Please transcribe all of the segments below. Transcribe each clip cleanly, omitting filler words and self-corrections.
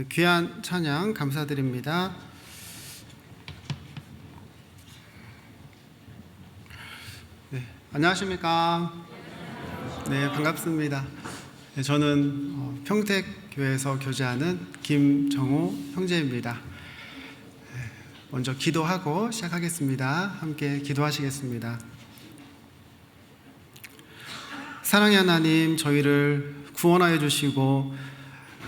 귀한 찬양 감사드립니다. 안녕하십니까? 네, 반갑습니다. 저는 평택교회에서 교제하는 김정호 형제입니다. 먼저 기도하고 시작하겠습니다. 함께 기도하시겠습니다. 사랑의 하나님, 저희를 구원하여 주시고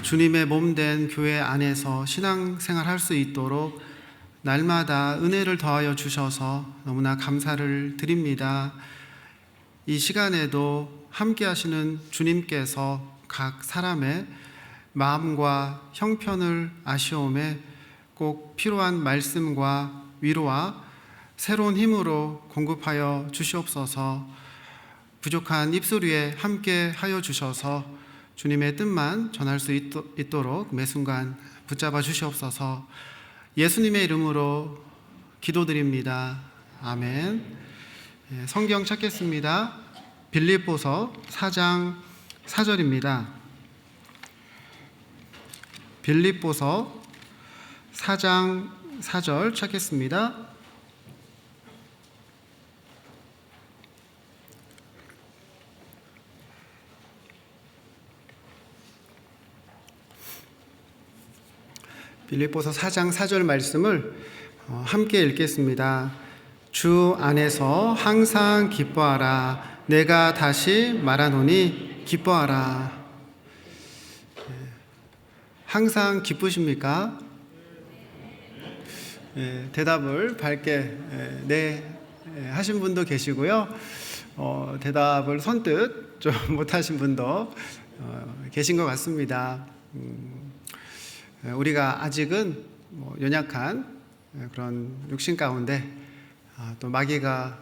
주님의 몸된 교회 안에서 신앙생활 할 수 있도록 날마다 은혜를 더하여 주셔서 너무나 감사를 드립니다. 이 시간에도 함께 하시는 주님께서 각 사람의 마음과 형편을 아시오매 꼭 필요한 말씀과 위로와 새로운 힘으로 공급하여 주시옵소서. 부족한 입술 위에 함께 하여 주셔서 주님의 뜻만 전할 수 있도록 매 순간 붙잡아 주시옵소서. 예수님의 이름으로 기도드립니다. 아멘. 성경 찾겠습니다. 빌립보서 4장 4절입니다. 빌립보서 4장 4절 찾겠습니다. 빌립보서 4장 4절 말씀을 함께 읽겠습니다. 주 안에서 항상 기뻐하라. 내가 다시 말하노니 기뻐하라. 항상 기쁘십니까? 대답을 밝게 네 하신 분도 계시고요. 대답을 선뜻 좀 못하신 분도 계신 것 같습니다. 우리가 아직은 연약한 그런 육신 가운데 또 마귀가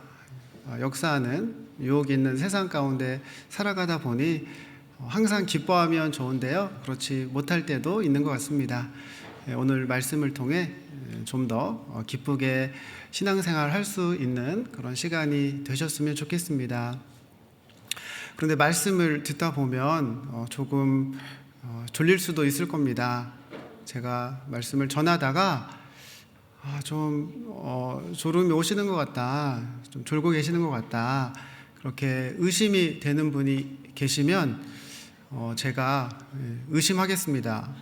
역사하는 유혹이 있는 세상 가운데 살아가다 보니 항상 기뻐하면 좋은데요, 그렇지 못할 때도 있는 것 같습니다. 오늘 말씀을 통해 좀 더 기쁘게 신앙생활 할 수 있는 그런 시간이 되셨으면 좋겠습니다. 그런데 말씀을 듣다 보면 조금 졸릴 수도 있을 겁니다. 제가 말씀을 전하다가 졸음이 오시는 것 같다, 좀 졸고 계시는 것 같다, 그렇게 의심이 되는 분이 계시면 제가 의심하겠습니다.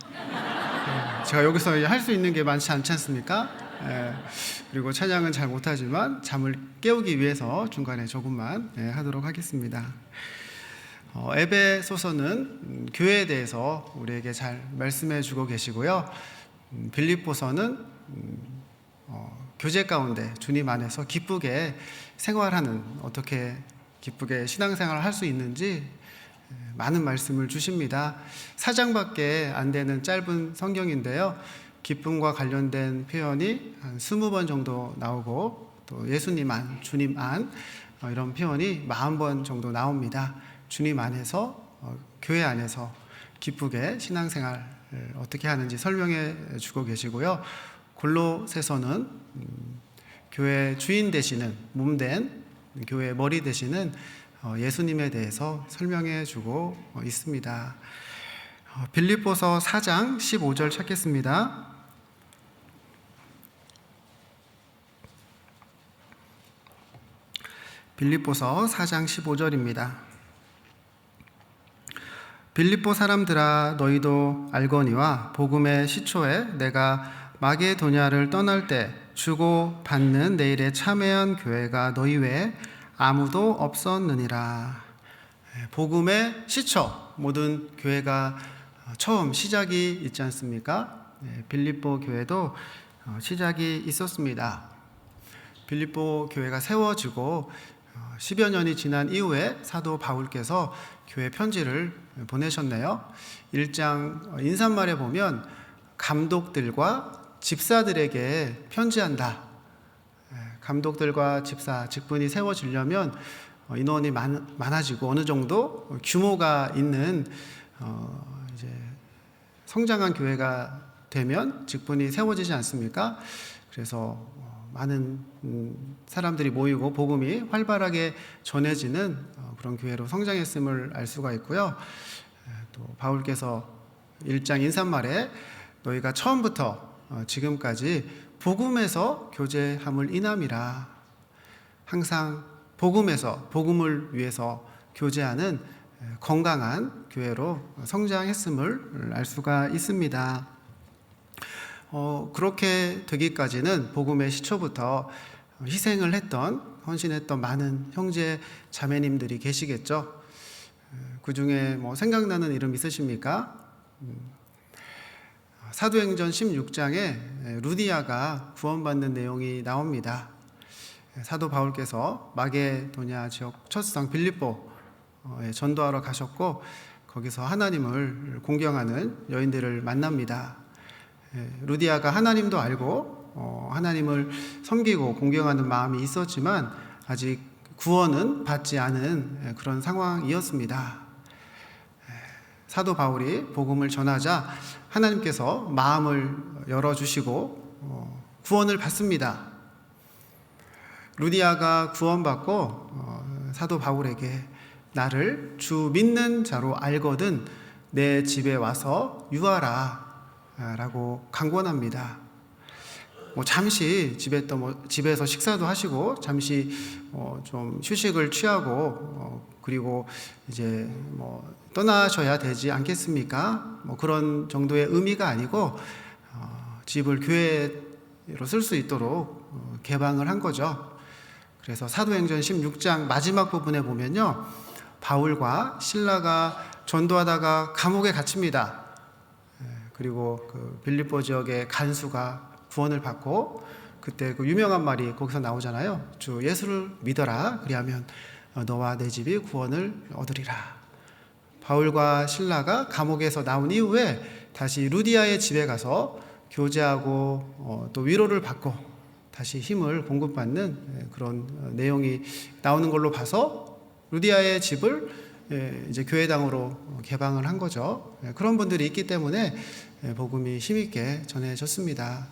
제가 여기서 할 수 있는 게 많지 않지 않습니까? 그리고 찬양은 잘 못하지만 잠을 깨우기 위해서 중간에 조금만 하도록 하겠습니다. 에베소서는 교회에 대해서 우리에게 잘 말씀해 주고 계시고요. 빌립보서는 교제 가운데 주님 안에서 기쁘게 생활하는, 어떻게 기쁘게 신앙생활을 할 수 있는지 많은 말씀을 주십니다. 4장밖에 안 되는 짧은 성경인데요, 기쁨과 관련된 표현이 한 20번 정도 나오고, 또 예수님 안, 주님 안, 이런 표현이 40번 정도 나옵니다. 주님 안에서, 교회 안에서 기쁘게 신앙생활을 어떻게 하는지 설명해 주고 계시고요. 골로새서는 교회 주인 되시는, 몸된 교회의 머리 되시는 예수님에 대해서 설명해 주고 있습니다. 빌립보서 4장 15절 찾겠습니다. 빌립보서 4장 15절입니다. 빌립보 사람들아, 너희도 알거니와 복음의 시초에 내가 마게도냐를 떠날 때 주고 받는 내 일에 참여한 교회가 너희 외에 아무도 없었느니라. 복음의 시초, 모든 교회가 처음 시작이 있지 않습니까? 빌립보 교회도 시작이 있었습니다. 빌립보 교회가 세워지고 10여 년이 지난 이후에 사도 바울께서 교회 편지를 보내셨네요. 1장 인사말에 보면 감독들과 집사들에게 편지한다. 감독들과 집사, 직분이 세워지려면 인원이 많아지고 어느 정도 규모가 있는 이제 성장한 교회가 되면 직분이 세워지지 않습니까? 그래서 많은 사람들이 모이고 복음이 활발하게 전해지는 그런 교회로 성장했음을 알 수가 있고요. 또 바울께서 1장 인사말에 너희가 처음부터 지금까지 복음에서 교제함을 인함이라. 항상 복음에서, 복음을 위해서 교제하는 건강한 교회로 성장했음을 알 수가 있습니다. 그렇게 되기까지는 복음의 시초부터 희생을 했던, 헌신했던 많은 형제 자매님들이 계시겠죠. 그 중에 생각나는 이름 있으십니까? 사도행전 16장에 루디아가 구원받는 내용이 나옵니다. 사도 바울께서 마게도냐 지역 첫 수상 빌립보에 전도하러 가셨고, 거기서 하나님을 공경하는 여인들을 만납니다. 루디아가 하나님도 알고 하나님을 섬기고 공경하는 마음이 있었지만 아직 구원은 받지 않은 그런 상황이었습니다. 사도 바울이 복음을 전하자 하나님께서 마음을 열어주시고 구원을 받습니다. 루디아가 구원받고 사도 바울에게 나를 주 믿는 자로 알거든 내 집에 와서 유하라 라고 강권합니다. 잠시 집에서 식사도 하시고 잠시 좀 휴식을 취하고 그리고 이제 떠나셔야 되지 않겠습니까? 그런 정도의 의미가 아니고 집을 교회로 쓸 수 있도록 개방을 한 거죠. 그래서 사도행전 16장 마지막 부분에 보면요, 바울과 실라가 전도하다가 감옥에 갇힙니다. 그리고 그 빌립보 지역의 간수가 구원을 받고, 그때 그 유명한 말이 거기서 나오잖아요. 주 예수를 믿어라. 그리하면 너와 내 집이 구원을 얻으리라. 바울과 실라가 감옥에서 나온 이후에 다시 루디아의 집에 가서 교제하고 또 위로를 받고 다시 힘을 공급받는 그런 내용이 나오는 걸로 봐서 루디아의 집을 이제 교회당으로 개방을 한 거죠. 그런 분들이 있기 때문에 복음이 힘있게 전해졌습니다.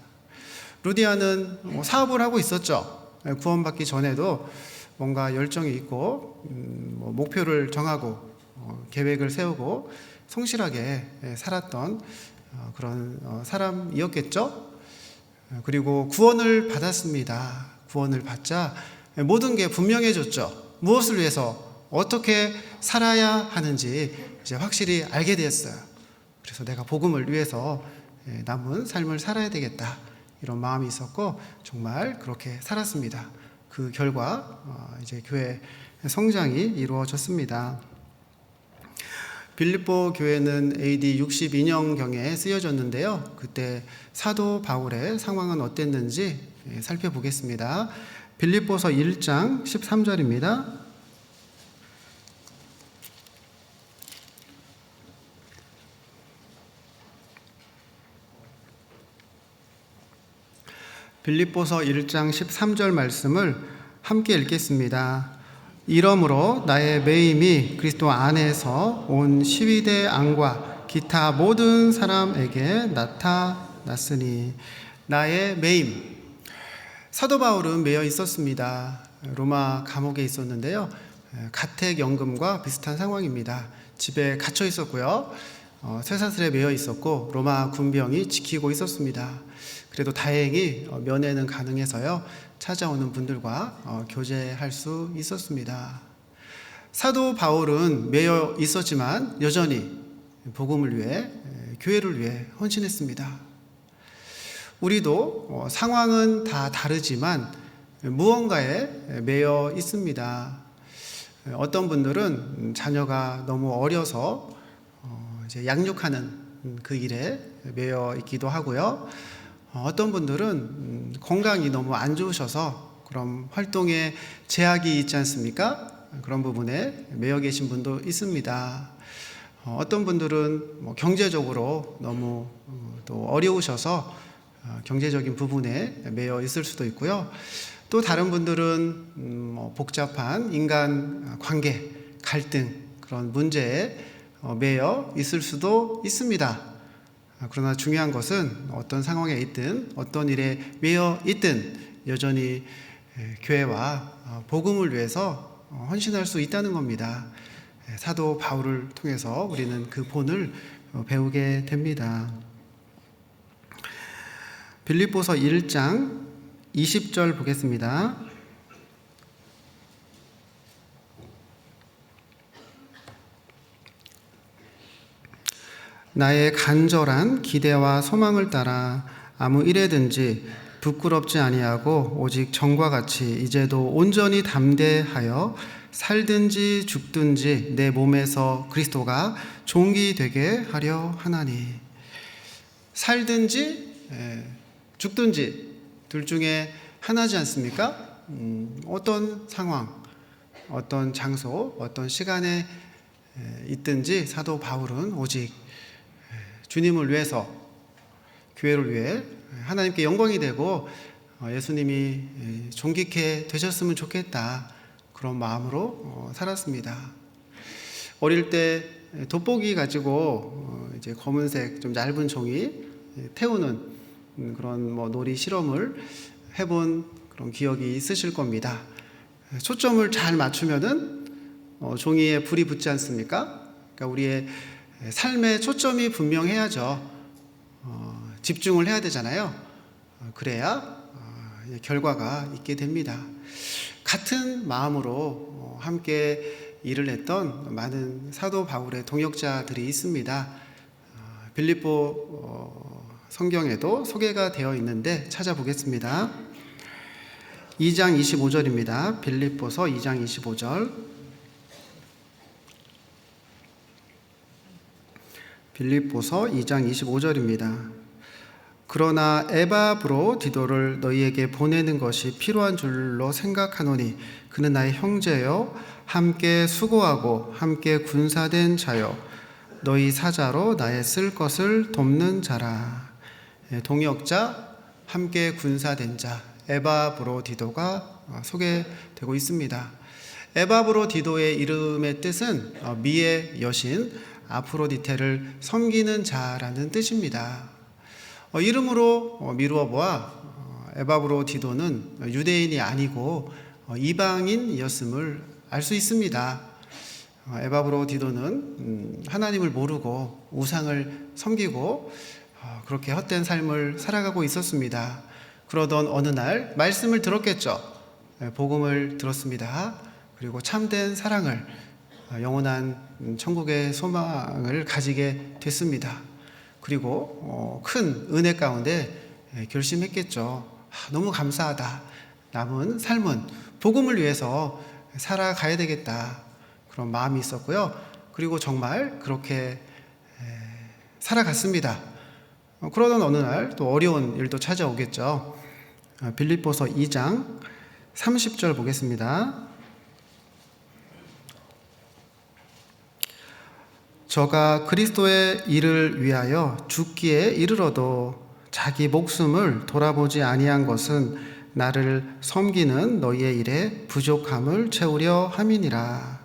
루디아는 사업을 하고 있었죠. 구원받기 전에도 뭔가 열정이 있고 목표를 정하고 계획을 세우고 성실하게 살았던 그런 사람이었겠죠. 그리고 구원을 받았습니다. 구원을 받자 모든 게 분명해졌죠. 무엇을 위해서 어떻게 살아야 하는지 이제 확실히 알게 되었어요. 그래서 내가 복음을 위해서 남은 삶을 살아야 되겠다, 이런 마음이 있었고 정말 그렇게 살았습니다. 그 결과 이제 교회 성장이 이루어졌습니다. 빌립보 교회는 AD 62년경에 쓰여졌는데요. 그때 사도 바울의 상황은 어땠는지 살펴보겠습니다. 빌립보서 1장 13절입니다. 빌립보서 1장 13절 말씀을 함께 읽겠습니다. 이러므로 나의 매임이 그리스도 안에서 온 시위대 안과 기타 모든 사람에게 나타났으니. 나의 매임. 사도 바울은 매여 있었습니다. 로마 감옥에 있었는데요. 가택연금과 비슷한 상황입니다. 집에 갇혀 있었고요. 쇠사슬에 매여 있었고 로마 군병이 지키고 있었습니다. 그래도 다행히 면회는 가능해서요, 찾아오는 분들과 교제할 수 있었습니다. 사도 바울은 매여 있었지만 여전히 복음을 위해, 교회를 위해 헌신했습니다. 우리도 상황은 다 다르지만 무언가에 매여 있습니다. 어떤 분들은 자녀가 너무 어려서 이제 양육하는 그 일에 매여 있기도 하고요. 어떤 분들은 건강이 너무 안 좋으셔서 그럼 활동에 제약이 있지 않습니까? 그런 부분에 매여 계신 분도 있습니다. 어떤 분들은 경제적으로 너무 또 어려우셔서 경제적인 부분에 매여 있을 수도 있고요. 또 다른 분들은 복잡한 인간 관계, 갈등, 그런 문제에 매여 있을 수도 있습니다. 그러나 중요한 것은 어떤 상황에 있든 어떤 일에 매여 있든 여전히 교회와 복음을 위해서 헌신할 수 있다는 겁니다. 사도 바울을 통해서 우리는 그 본을 배우게 됩니다. 빌립보서 1장 20절 보겠습니다. 나의 간절한 기대와 소망을 따라 아무 일에든지 부끄럽지 아니하고 오직 정과 같이 이제도 온전히 담대하여 살든지 죽든지 내 몸에서 그리스도가 종이 되게 하려 하나니. 살든지 죽든지 둘 중에 하나지 않습니까? 어떤 상황, 어떤 장소, 어떤 시간에 있든지 사도 바울은 오직 주님을 위해서, 교회를 위해 하나님께 영광이 되고 예수님이 존귀케 되셨으면 좋겠다, 그런 마음으로 살았습니다. 어릴 때 돋보기 가지고 이제 검은색 좀 얇은 종이 태우는 그런 놀이 실험을 해본 그런 기억이 있으실 겁니다. 초점을 잘 맞추면은 종이에 불이 붙지 않습니까? 그러니까 우리의 삶의 초점이 분명해야죠. 집중을 해야 되잖아요. 그래야 결과가 있게 됩니다. 같은 마음으로 함께 일을 했던 많은 사도 바울의 동역자들이 있습니다. 빌립보 성경에도 소개가 되어 있는데 찾아보겠습니다. 2장 25절입니다. 빌립보서 2장 25절. 빌립보서 2장 25절입니다. 그러나 에바브로디도를 너희에게 보내는 것이 필요한 줄로 생각하노니 그는 나의 형제요 함께 수고하고 함께 군사된 자요 너희 사자로 나의 쓸 것을 돕는 자라. 동역자, 함께 군사된 자, 에바브로디도가 소개되고 있습니다. 에바브로디도의 이름의 뜻은 미의 여신 아프로디테를 섬기는 자라는 뜻입니다. 이름으로 미루어 보아 에바브로디도는 유대인이 아니고 이방인이었음을 알 수 있습니다. 에바브로디도는 하나님을 모르고 우상을 섬기고 그렇게 헛된 삶을 살아가고 있었습니다. 그러던 어느 날 말씀을 들었겠죠. 복음을 들었습니다. 그리고 참된 사랑을, 영원한 천국의 소망을 가지게 됐습니다. 그리고 큰 은혜 가운데 결심했겠죠. 너무 감사하다. 남은 삶은 복음을 위해서 살아가야 되겠다, 그런 마음이 있었고요. 그리고 정말 그렇게 살아갔습니다. 그러던 어느 날 또 어려운 일도 찾아오겠죠. 빌립보서 2장 30절 보겠습니다. 저가 그리스도의 일을 위하여 죽기에 이르러도 자기 목숨을 돌아보지 아니한 것은 나를 섬기는 너희의 일에 부족함을 채우려 함이니라.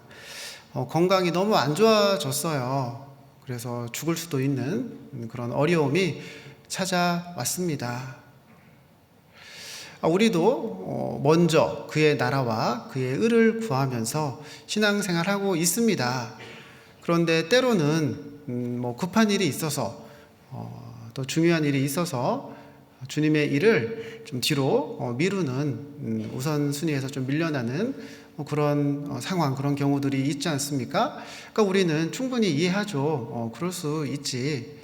건강이 너무 안 좋아졌어요. 그래서 죽을 수도 있는 그런 어려움이 찾아왔습니다. 우리도 먼저 그의 나라와 그의 의를 구하면서 신앙생활하고 있습니다. 그런데 때로는 급한 일이 있어서 또 중요한 일이 있어서 주님의 일을 좀 뒤로 미루는, 우선순위에서 좀 밀려나는 그런 상황, 그런 경우들이 있지 않습니까? 그러니까 우리는 충분히 이해하죠. 그럴 수 있지.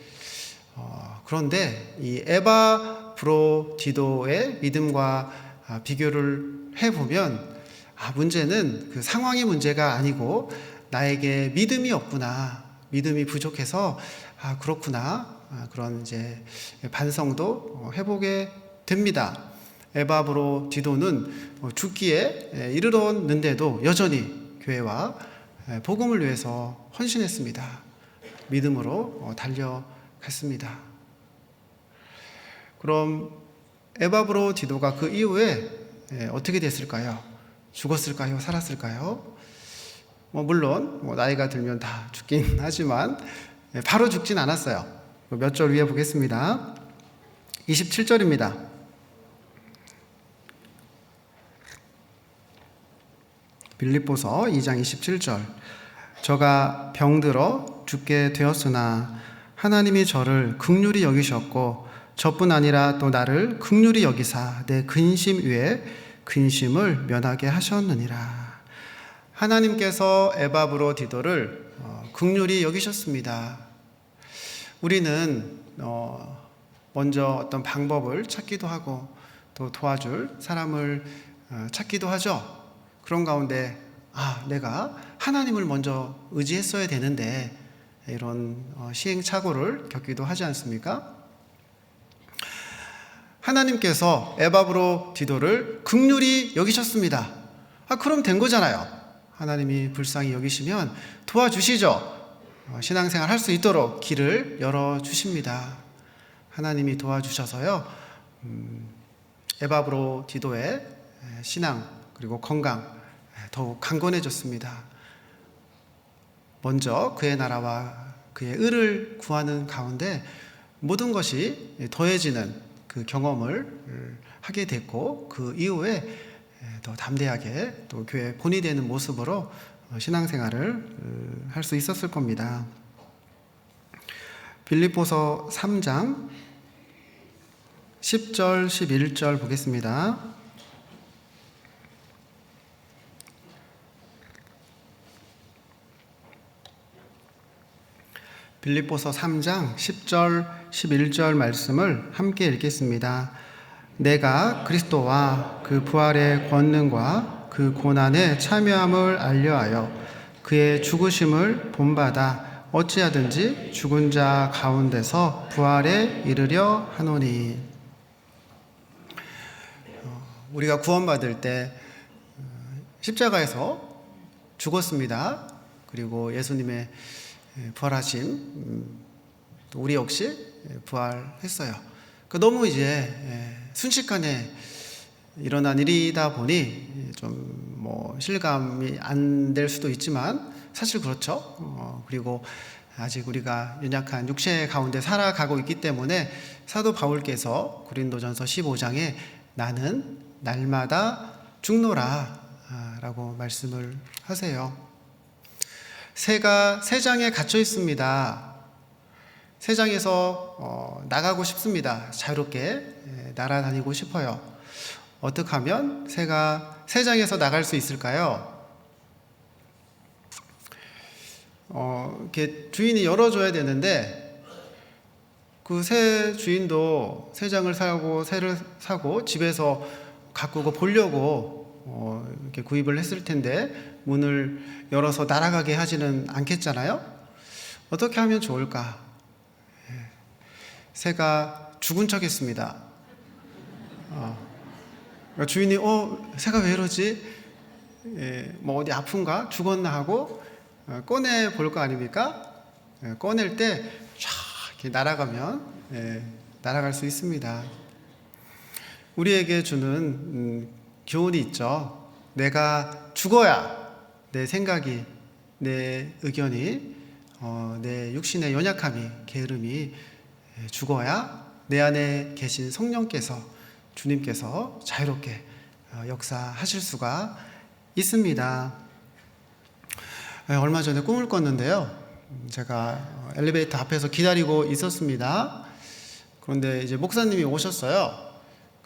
그런데 이 에바브로디도의 믿음과 비교를 해보면 문제는 그 상황이 문제가 아니고 나에게 믿음이 없구나, 믿음이 부족해서 그렇구나, 그런 이제 반성도 해보게 됩니다. 에바브로디도는 죽기에 이르렀는데도 여전히 교회와 복음을 위해서 헌신했습니다. 믿음으로 달려갔습니다. 그럼 에바브로디도가 그 이후에 어떻게 됐을까요? 죽었을까요? 살았을까요? 물론 나이가 들면 다 죽긴 하지만 바로 죽진 않았어요. 몇 절 위에 보겠습니다. 27절입니다. 빌립보서 2장 27절. 저가 병들어 죽게 되었으나 하나님이 저를 긍휼히 여기셨고 저뿐 아니라 또 나를 긍휼히 여기사 내 근심 위에 근심을 면하게 하셨느니라. 하나님께서 에바브로 디도를 긍휼히 여기셨습니다. 우리는 먼저 어떤 방법을 찾기도 하고 또 도와줄 사람을 찾기도 하죠. 그런 가운데 내가 하나님을 먼저 의지했어야 되는데 이런 시행착오를 겪기도 하지 않습니까? 하나님께서 에바브로 디도를 긍휼히 여기셨습니다. 그럼 된 거잖아요. 하나님이 불쌍히 여기시면 도와주시죠. 신앙생활 할 수 있도록 길을 열어주십니다. 하나님이 도와주셔서요, 에바브로 디도의 신앙 그리고 건강 더욱 강건해졌습니다. 먼저 그의 나라와 그의 의를 구하는 가운데 모든 것이 더해지는 그 경험을 하게 됐고, 그 이후에 더 담대하게 또 교회 본이 되는 모습으로 신앙생활을 할 수 있었을 겁니다. 빌립보서 3장 10절 11절 보겠습니다. 빌립보서 3장 10절 11절 말씀을 함께 읽겠습니다. 내가 그리스도와 그 부활의 권능과 그 고난에 참여함을 알려하여 그의 죽으심을 본받아 어찌하든지 죽은 자 가운데서 부활에 이르려 하노니. 우리가 구원받을 때 십자가에서 죽었습니다. 그리고 예수님의 부활하심, 또 우리 역시 부활했어요. 너무 이제 순식간에 일어난 일이다 보니 좀 실감이 안 될 수도 있지만 사실 그렇죠. 그리고 아직 우리가 연약한 육체 가운데 살아가고 있기 때문에 사도 바울께서 고린도전서 15장에 나는 날마다 죽노라 라고 말씀을 하세요. 새가 새장에 갇혀 있습니다. 새장에서 나가고 싶습니다. 자유롭게 날아다니고 싶어요. 어떻게 하면 새가 새장에서 나갈 수 있을까요? 이렇게 주인이 열어줘야 되는데 그 새 주인도 새장을 사고 새를 사고 집에서 가꾸고 보려고 이렇게 구입을 했을 텐데 문을 열어서 날아가게 하지는 않겠잖아요. 어떻게 하면 좋을까? 새가 죽은 척 했습니다. 주인이 새가 왜 이러지? 어디 아픈가? 죽었나 하고 꺼내 볼 거 아닙니까? 꺼낼 때 쫙 이렇게 날아가면 날아갈 수 있습니다. 우리에게 주는 교훈이 있죠. 내가 죽어야 내 생각이, 내 의견이, 내 육신의 연약함이, 게으름이 죽어야 내 안에 계신 성령께서, 주님께서 자유롭게 역사하실 수가 있습니다. 얼마 전에 꿈을 꿨는데요. 제가 엘리베이터 앞에서 기다리고 있었습니다. 그런데 이제 목사님이 오셨어요.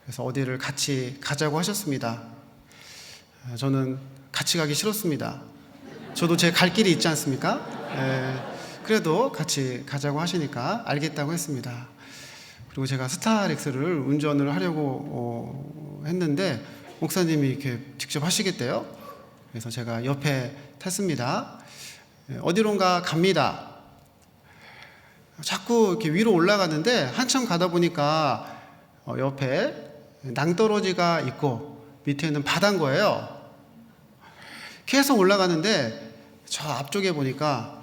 그래서 어디를 같이 가자고 하셨습니다. 저는 같이 가기 싫었습니다. 저도 제 갈 길이 있지 않습니까? 그래도 같이 가자고 하시니까 알겠다고 했습니다. 그리고 제가 스타렉스를 운전을 하려고 했는데 목사님이 이렇게 직접 하시겠대요. 그래서 제가 옆에 탔습니다. 어디론가 갑니다. 자꾸 이렇게 위로 올라가는데 한참 가다 보니까 옆에 낭떠러지가 있고 밑에는 바다인 거예요. 계속 올라가는데 저 앞쪽에 보니까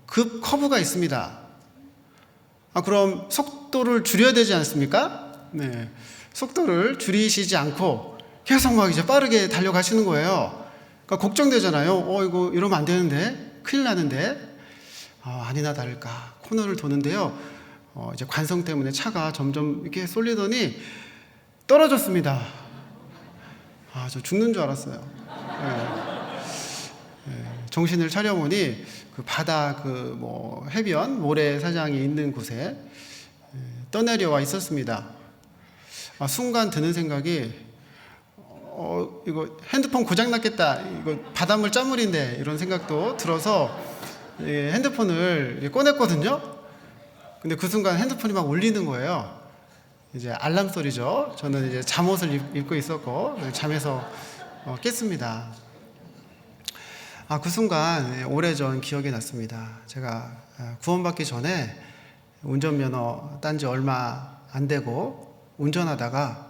급 커브가 있습니다. 그럼 속도를 줄여야 되지 않습니까? 네. 속도를 줄이시지 않고 계속 막 이제 빠르게 달려가시는 거예요. 그러니까 걱정되잖아요. 이거 이러면 안 되는데, 큰일 나는데. 아니나 다를까. 코너를 도는데요. 이제 관성 때문에 차가 점점 이렇게 쏠리더니 떨어졌습니다. 저 죽는 줄 알았어요. 정신을 차려보니 그 바다 해변 모래사장이 있는 곳에 떠내려와 있었습니다. 순간 드는 생각이 이거 핸드폰 고장 났겠다. 이거 바닷물 짠물인데 이런 생각도 들어서 핸드폰을 꺼냈거든요. 근데 그 순간 핸드폰이 막 울리는 거예요. 이제 알람 소리죠. 저는 이제 잠옷을 입고 있었고 잠에서 깼습니다. 그 순간 오래전 기억이 났습니다. 제가 구원받기 전에 운전면허 딴 지 얼마 안 되고 운전하다가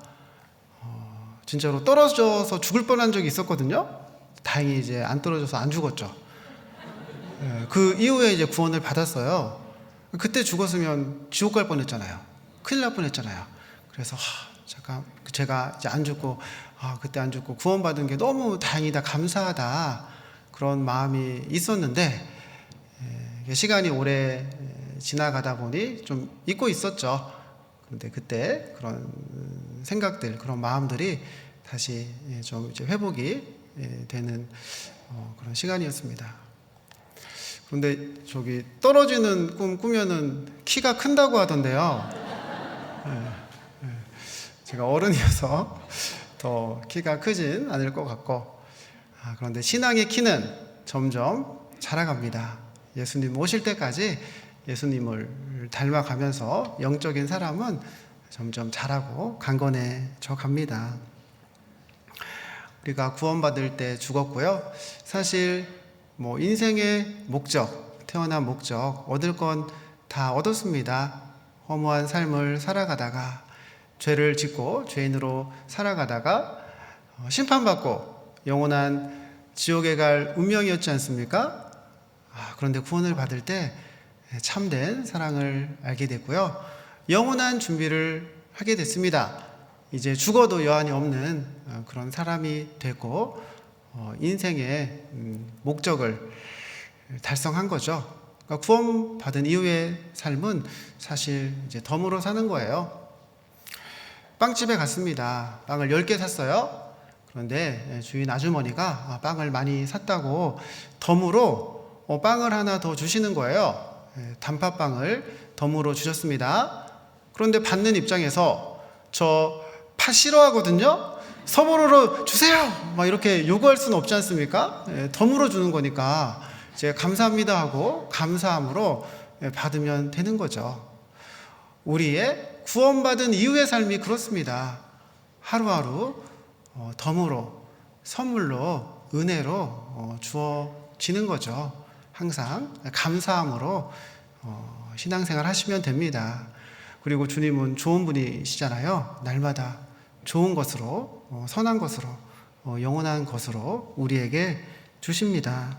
진짜로 떨어져서 죽을 뻔한 적이 있었거든요. 다행히 이제 안 떨어져서 안 죽었죠. 그 이후에 이제 구원을 받았어요. 그때 죽었으면 지옥 갈 뻔했잖아요. 큰일 날 뻔했잖아요. 그래서 잠깐 제가 이제 안 죽고 그때 안 죽고 구원받은 게 너무 다행이다, 감사하다 그런 마음이 있었는데 시간이 오래 지나가다 보니 좀 잊고 있었죠. 그런데 그때 그런 생각들, 그런 마음들이 다시 좀 이제 회복이 되는 그런 시간이었습니다. 그런데 저기 떨어지는 꿈 꾸면은 키가 큰다고 하던데요. 제가 어른이어서 더 키가 크진 않을 것 같고, 그런데 신앙의 키는 점점 자라갑니다. 예수님 오실 때까지 예수님을 닮아가면서 영적인 사람은 점점 자라고 강건해져 갑니다. 우리가 구원받을 때 죽었고요. 사실 인생의 목적, 태어난 목적, 얻을 건 다 얻었습니다. 허무한 삶을 살아가다가 죄를 짓고 죄인으로 살아가다가 심판받고 영원한 지옥에 갈 운명이었지 않습니까? 그런데 구원을 받을 때 참된 사랑을 알게 됐고요. 영원한 준비를 하게 됐습니다. 이제 죽어도 여한이 없는 그런 사람이 되고 인생의 목적을 달성한 거죠. 그러니까 구원받은 이후의 삶은 사실 이제 덤으로 사는 거예요. 빵집에 갔습니다. 빵을 10개 샀어요. 그런데 주인 아주머니가 빵을 많이 샀다고 덤으로 빵을 하나 더 주시는 거예요. 단팥빵을 덤으로 주셨습니다. 그런데 받는 입장에서 저 팥 싫어하거든요. 서버로로 주세요! 막 이렇게 요구할 수는 없지 않습니까? 덤으로 주는 거니까 이제 감사합니다 하고 감사함으로 받으면 되는 거죠. 우리의 구원받은 이후의 삶이 그렇습니다. 하루하루 덤으로, 선물로, 은혜로 주어지는 거죠. 항상 감사함으로 신앙생활 하시면 됩니다. 그리고 주님은 좋은 분이시잖아요. 날마다 좋은 것으로, 선한 것으로, 영원한 것으로 우리에게 주십니다.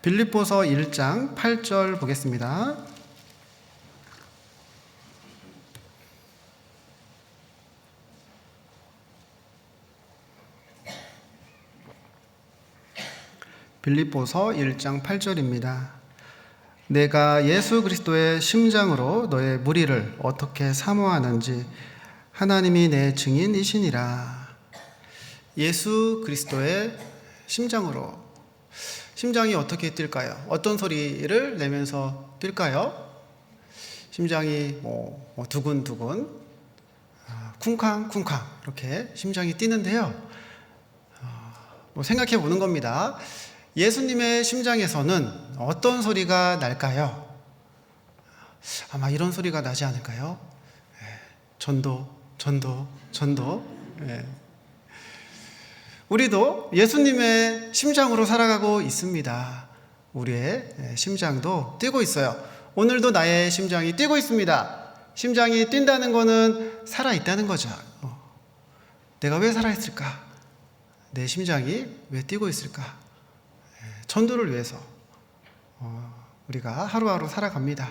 빌립보서 1장 8절 보겠습니다. 빌립보서 1장 8절입니다. 내가 예수 그리스도의 심장으로 너의 무리를 어떻게 사모하는지 하나님이 내 증인이시니라. 예수 그리스도의 심장으로. 심장이 어떻게 뛸까요? 어떤 소리를 내면서 뛸까요? 심장이 두근두근, 쿵쾅쿵쾅 이렇게 심장이 뛰는데요. 생각해 보는 겁니다. 예수님의 심장에서는 어떤 소리가 날까요? 아마 이런 소리가 나지 않을까요? 전도, 전도, 전도. 우리도 예수님의 심장으로 살아가고 있습니다. 우리의 심장도 뛰고 있어요. 오늘도 나의 심장이 뛰고 있습니다. 심장이 뛴다는 것은 살아있다는 거죠. 내가 왜 살아있을까? 내 심장이 왜 뛰고 있을까? 전도를 위해서 우리가 하루하루 살아갑니다.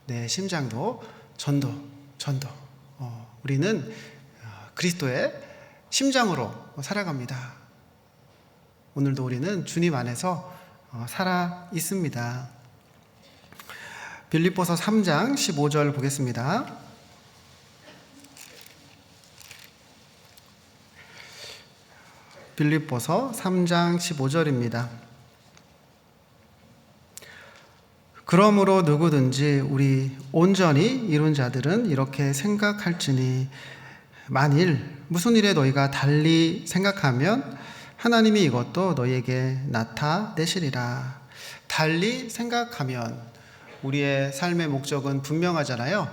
내 심장도 전도. 우리는 그리스도의 심장으로 살아갑니다. 오늘도 우리는 주님 안에서 살아 있습니다. 빌립보서 3장 15절 보겠습니다. 빌립보서 3장 15절입니다. 그러므로 누구든지 우리 온전히 이룬 자들은 이렇게 생각할지니 만일 무슨 일에 너희가 달리 생각하면 하나님이 이것도 너희에게 나타내시리라. 달리 생각하면 우리의 삶의 목적은 분명하잖아요.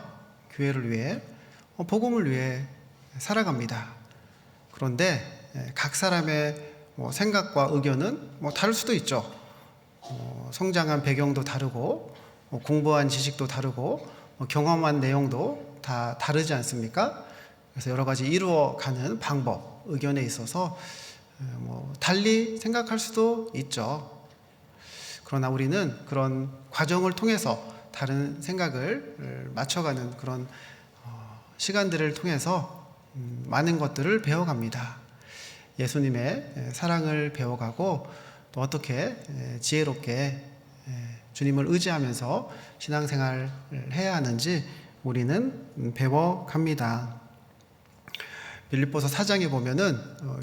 교회를 위해, 복음을 위해 살아갑니다. 그런데 각 사람의 생각과 의견은 다를 수도 있죠. 성장한 배경도 다르고 공부한 지식도 다르고 경험한 내용도 다 다르지 않습니까? 그래서 여러 가지 이루어가는 방법, 의견에 있어서 달리 생각할 수도 있죠. 그러나 우리는 그런 과정을 통해서 다른 생각을 맞춰가는 그런 시간들을 통해서 많은 것들을 배워갑니다. 예수님의 사랑을 배워가고 또 어떻게 지혜롭게 주님을 의지하면서 신앙생활을 해야 하는지 우리는 배워갑니다. 빌립보서 4장에 보면은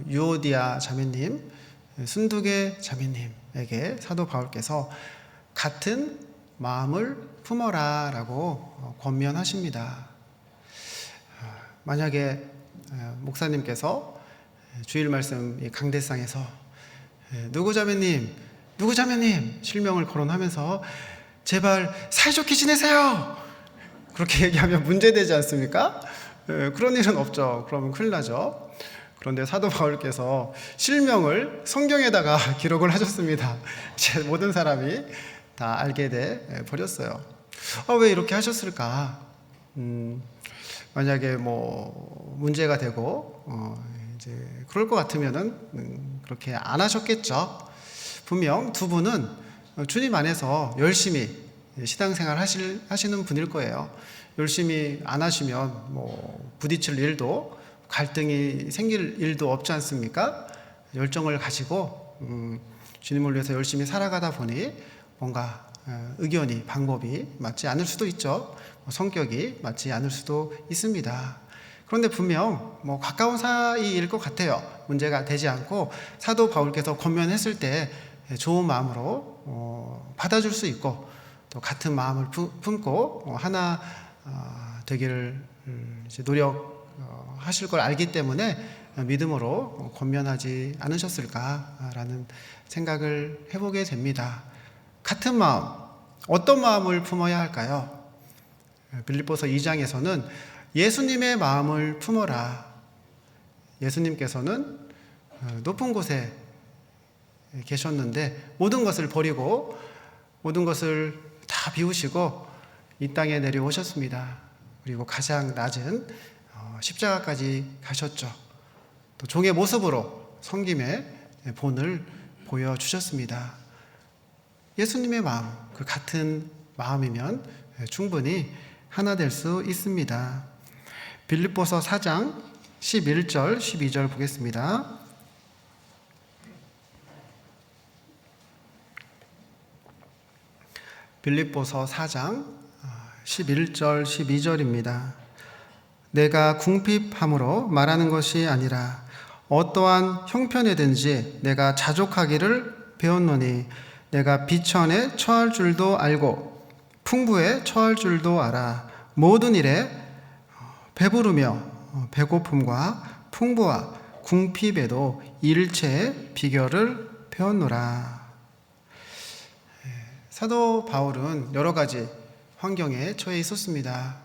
유오디아 자매님, 순두계 자매님에게 사도 바울께서 같은 마음을 품어라 라고 권면하십니다. 만약에 목사님께서 주일 말씀 강대상에서 누구 자매님 실명을 거론하면서 제발 사이좋게 지내세요 그렇게 얘기하면 문제되지 않습니까? 그런 일은 없죠. 그러면 큰일 나죠. 그런데 사도 바울께서 실명을 성경에다가 기록을 하셨습니다. 모든 사람이 다 알게 돼 버렸어요. 왜 이렇게 하셨을까? 만약에 문제가 되고 이제 그럴 것 같으면은 그렇게 안 하셨겠죠. 분명 두 분은 주님 안에서 열심히 신앙생활 하시는 분일 거예요. 열심히 안 하시면 부딪힐 일도 갈등이 생길 일도 없지 않습니까? 열정을 가지고 주님을 위해서 열심히 살아가다 보니 뭔가 의견이 방법이 맞지 않을 수도 있죠. 성격이 맞지 않을 수도 있습니다. 그런데 분명 가까운 사이일 것 같아요. 문제가 되지 않고 사도 바울께서 권면했을 때 좋은 마음으로 받아줄 수 있고 또 같은 마음을 품고 하나 되기를 이제 노력하실 걸 알기 때문에 믿음으로 권면하지 않으셨을까라는 생각을 해보게 됩니다. 같은 마음, 어떤 마음을 품어야 할까요? 빌립보서 2장에서는 예수님의 마음을 품어라. 예수님께서는 높은 곳에 계셨는데 모든 것을 버리고 모든 것을 다 비우시고 이 땅에 내려오셨습니다. 그리고 가장 낮은 십자가까지 가셨죠. 또 종의 모습으로 섬김의 본을 보여주셨습니다. 예수님의 마음, 그 같은 마음이면 충분히 하나 될 수 있습니다. 빌립보서 4장 11절, 12절 보겠습니다. 빌립보서 4장 11절, 12절입니다. 내가 궁핍함으로 말하는 것이 아니라 어떠한 형편에든지 내가 자족하기를 배웠노니 내가 비천에 처할 줄도 알고 풍부에 처할 줄도 알아. 모든 일에 배부르며 배고픔과 풍부와 궁핍에도 일체의 비결을 배웠노라. 사도 바울은 여러 가지 환경에 처해 있었습니다.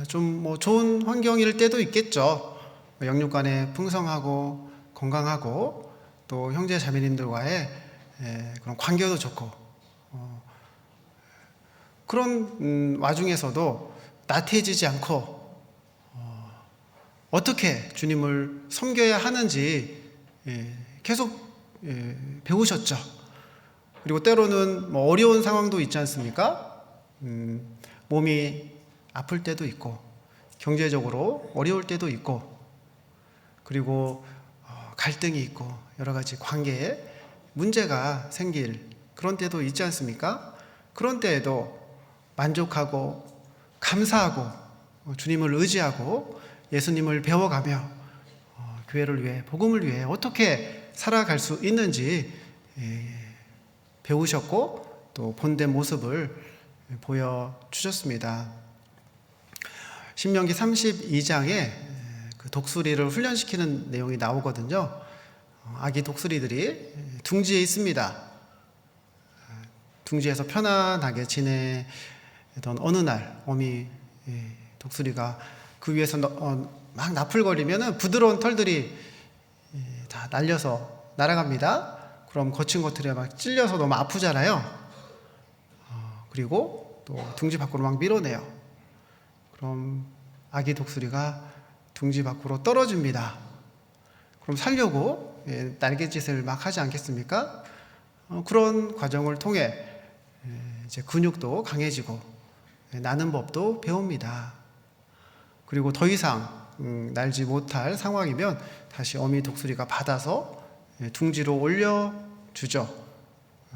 좀 좋은 환경일 때도 있겠죠. 영육간에 풍성하고 건강하고 또 형제 자매님들과의 그런 관계도 좋고 그런 와중에서도 나태해지지 않고 어떻게 주님을 섬겨야 하는지 계속 배우셨죠. 그리고 때로는 어려운 상황도 있지 않습니까? 몸이 아플 때도 있고 경제적으로 어려울 때도 있고 그리고 갈등이 있고 여러 가지 관계에 문제가 생길 그런 때도 있지 않습니까? 그런 때에도 만족하고 감사하고 주님을 의지하고 예수님을 배워가며 교회를 위해 복음을 위해 어떻게 살아갈 수 있는지 배우셨고 또 본된 모습을 보여주셨습니다. 신명기 32장에 그 독수리를 훈련시키는 내용이 나오거든요. 아기 독수리들이 둥지에 있습니다. 둥지에서 편안하게 지내던 어느 날 어미 독수리가 그 위에서 막 나풀거리면 부드러운 털들이 다 날려서 날아갑니다. 그럼 거친 것들에 막 찔려서 너무 아프잖아요. 그리고 또 둥지 밖으로 막 밀어내요. 그럼 아기 독수리가 둥지 밖으로 떨어집니다. 그럼 살려고 날갯짓을 막 하지 않겠습니까? 그런 과정을 통해 이제 근육도 강해지고 나는 법도 배웁니다. 그리고 더 이상 날지 못할 상황이면 다시 어미 독수리가 받아서 둥지로 올려주죠.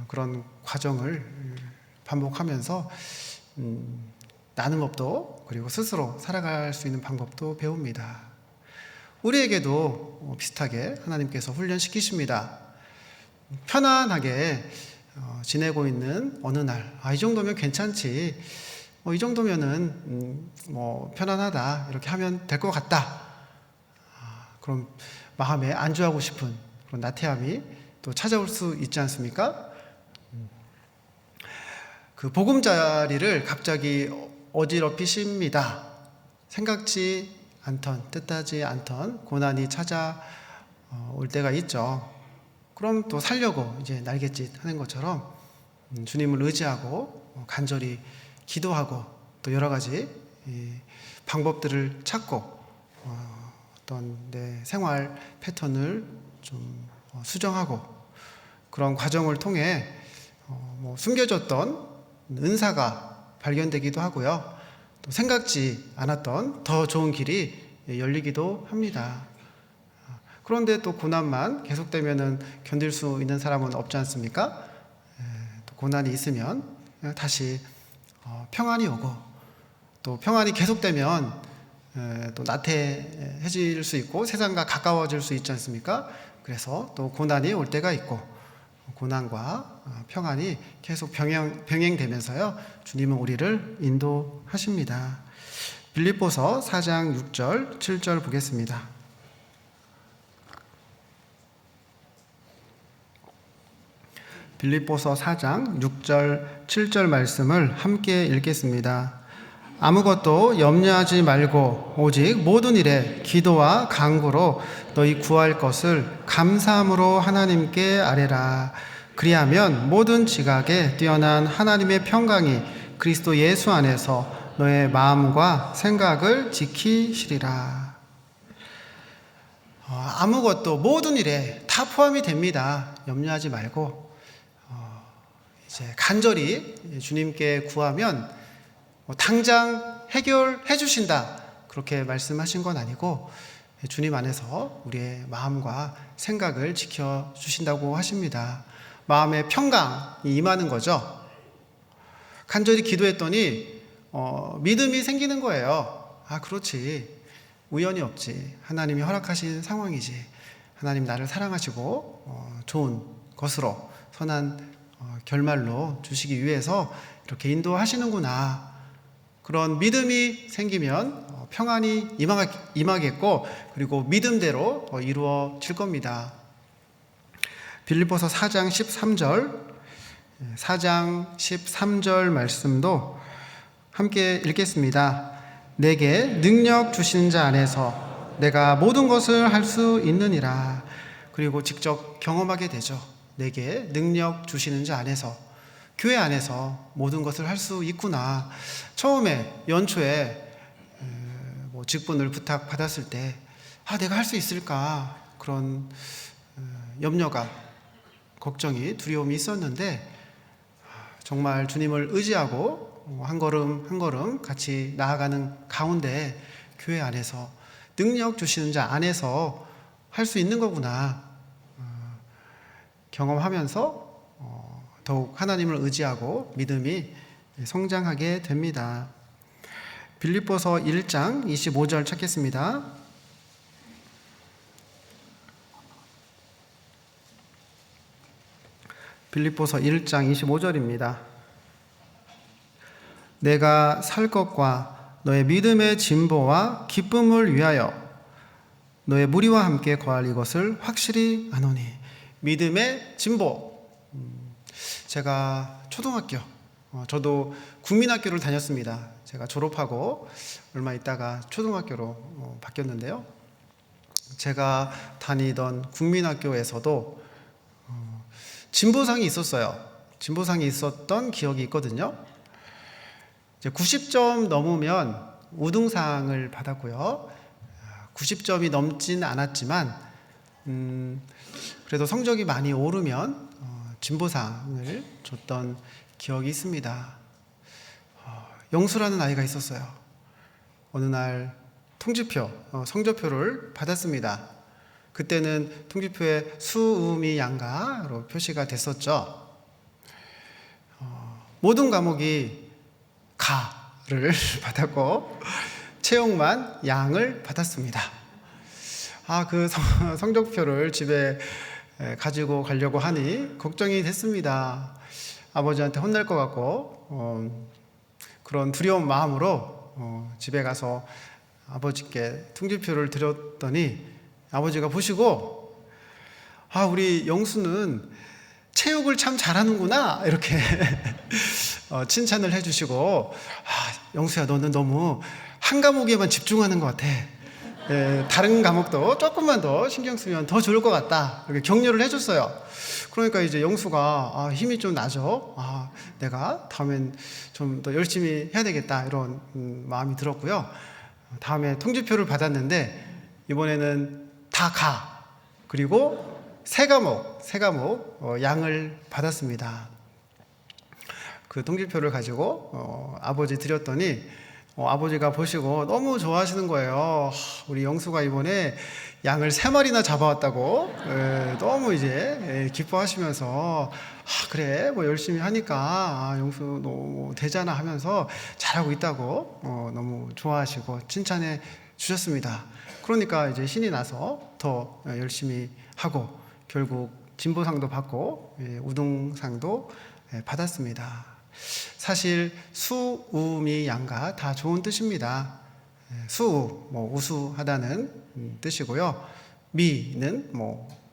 그런 과정을 반복하면서 나는 법도 그리고 스스로 살아갈 수 있는 방법도 배웁니다. 우리에게도 비슷하게 하나님께서 훈련시키십니다. 편안하게 지내고 있는 어느 날, 이 정도면 괜찮지, 이 정도면은 편안하다, 이렇게 하면 될 것 같다. 그럼 마음에 안주하고 싶은 그런 나태함이 또 찾아올 수 있지 않습니까? 그 보금자리를 갑자기 어지럽히십니다. 생각지 않던, 뜻하지 않던 고난이 찾아올 때가 있죠. 그럼 또 살려고 이제 날갯짓 하는 것처럼 주님을 의지하고 간절히 기도하고 또 여러 가지 방법들을 찾고 어떤 내 생활 패턴을 좀 수정하고 그런 과정을 통해 숨겨졌던 은사가 발견되기도 하고요. 또 생각지 않았던 더 좋은 길이 열리기도 합니다. 그런데 또 고난만 계속되면은 견딜 수 있는 사람은 없지 않습니까? 또 고난이 있으면 다시 평안이 오고 또 평안이 계속되면 또 나태해질 수 있고 세상과 가까워질 수 있지 않습니까? 그래서 또 고난이 올 때가 있고 고난과 평안이 계속 병행되면서요. 주님은 우리를 인도하십니다. 빌립보서 4장 6절 7절 보겠습니다. 빌립보서 4장 6절 7절 말씀을 함께 읽겠습니다. 아무것도 염려하지 말고 오직 모든 일에 기도와 간구로 너희 구할 것을 감사함으로 하나님께 아뢰라. 그리하면 모든 지각에 뛰어난 하나님의 평강이 그리스도 예수 안에서 너의 마음과 생각을 지키시리라. 아무것도 모든 일에 다 포함이 됩니다. 염려하지 말고 이제 간절히 주님께 구하면 당장 해결해 주신다 그렇게 말씀하신 건 아니고 주님 안에서 우리의 마음과 생각을 지켜주신다고 하십니다. 마음의 평강이 임하는 거죠. 간절히 기도했더니 믿음이 생기는 거예요. 그렇지, 우연이 없지, 하나님이 허락하신 상황이지, 하나님 나를 사랑하시고 좋은 것으로 선한 결말로 주시기 위해서 이렇게 인도하시는구나. 그런 믿음이 생기면 평안이 임하겠고 그리고 믿음대로 이루어질 겁니다. 빌립보서 4장 13절 말씀도 함께 읽겠습니다. 내게 능력 주시는 자 안에서 내가 모든 것을 할 수 있느니라. 그리고 직접 경험하게 되죠. 내게 능력 주시는 자 안에서, 교회 안에서 모든 것을 할 수 있구나. 처음에 연초에 직분을 부탁받았을 때 내가 할 수 있을까 그런 염려가, 걱정이, 두려움이 있었는데 정말 주님을 의지하고 한 걸음 한 걸음 같이 나아가는 가운데 교회 안에서 능력 주시는 자 안에서 할 수 있는 거구나 경험하면서 더욱 하나님을 의지하고 믿음이 성장하게 됩니다. 빌립보서 1장 25절 찾겠습니다. 빌립보서 1장 25절입니다. 내가 살 것과 너의 믿음의 진보와 기쁨을 위하여 너의 무리와 함께 거할 이것을 확실히 아노니. 믿음의 진보. 제가 초등학교, 저도 국민학교를 다녔습니다. 제가 졸업하고 얼마 있다가 초등학교로 바뀌었는데요. 제가 다니던 국민학교에서도 진보상이 있었어요. 진보상이 있었던 기억이 있거든요. 이제 90점 넘으면 우등상을 받았고요. 90점이 넘진 않았지만 그래도 성적이 많이 오르면 진보상을 줬던 기억이 있습니다. 영수라는 아이가 있었어요. 어느 날 통지표, 성적표를 받았습니다. 그때는 통지표에 수음이 양가로 표시가 됐었죠. 모든 과목이 가를 받았고 채용만 양을 받았습니다. 그 성적표를 집에 가지고 가려고 하니 걱정이 됐습니다. 아버지한테 혼날 것 같고 그런 두려운 마음으로 집에 가서 아버지께 통지표를 드렸더니 아버지가 보시고 우리 영수는 체육을 참 잘하는구나 이렇게 칭찬을 해주시고 영수야 너는 너무 한 과목에만 집중하는 것 같아. 다른 과목도 조금만 더 신경 쓰면 더 좋을 것 같다 이렇게 격려를 해줬어요. 그러니까 이제 영수가 힘이 좀 나죠. 내가 다음엔 좀 더 열심히 해야 되겠다 이런 마음이 들었고요. 다음에 통지표를 받았는데 이번에는 다 가 그리고 세 과목 양을 받았습니다. 그 통지표를 가지고 아버지 드렸더니 아버지가 보시고 너무 좋아하시는 거예요. 우리 영수가 이번에 양을 3마리나 잡아왔다고 너무 이제 기뻐하시면서 그래 뭐 열심히 하니까 영수 너무 되잖아 하면서 잘하고 있다고 너무 좋아하시고 칭찬해 주셨습니다. 그러니까 이제 신이 나서 더 열심히 하고 결국 진보상도 받고 우등상도 받았습니다. 사실 수우미 양가 다 좋은 뜻입니다. 수, 우수하다는 뜻이고요. 미는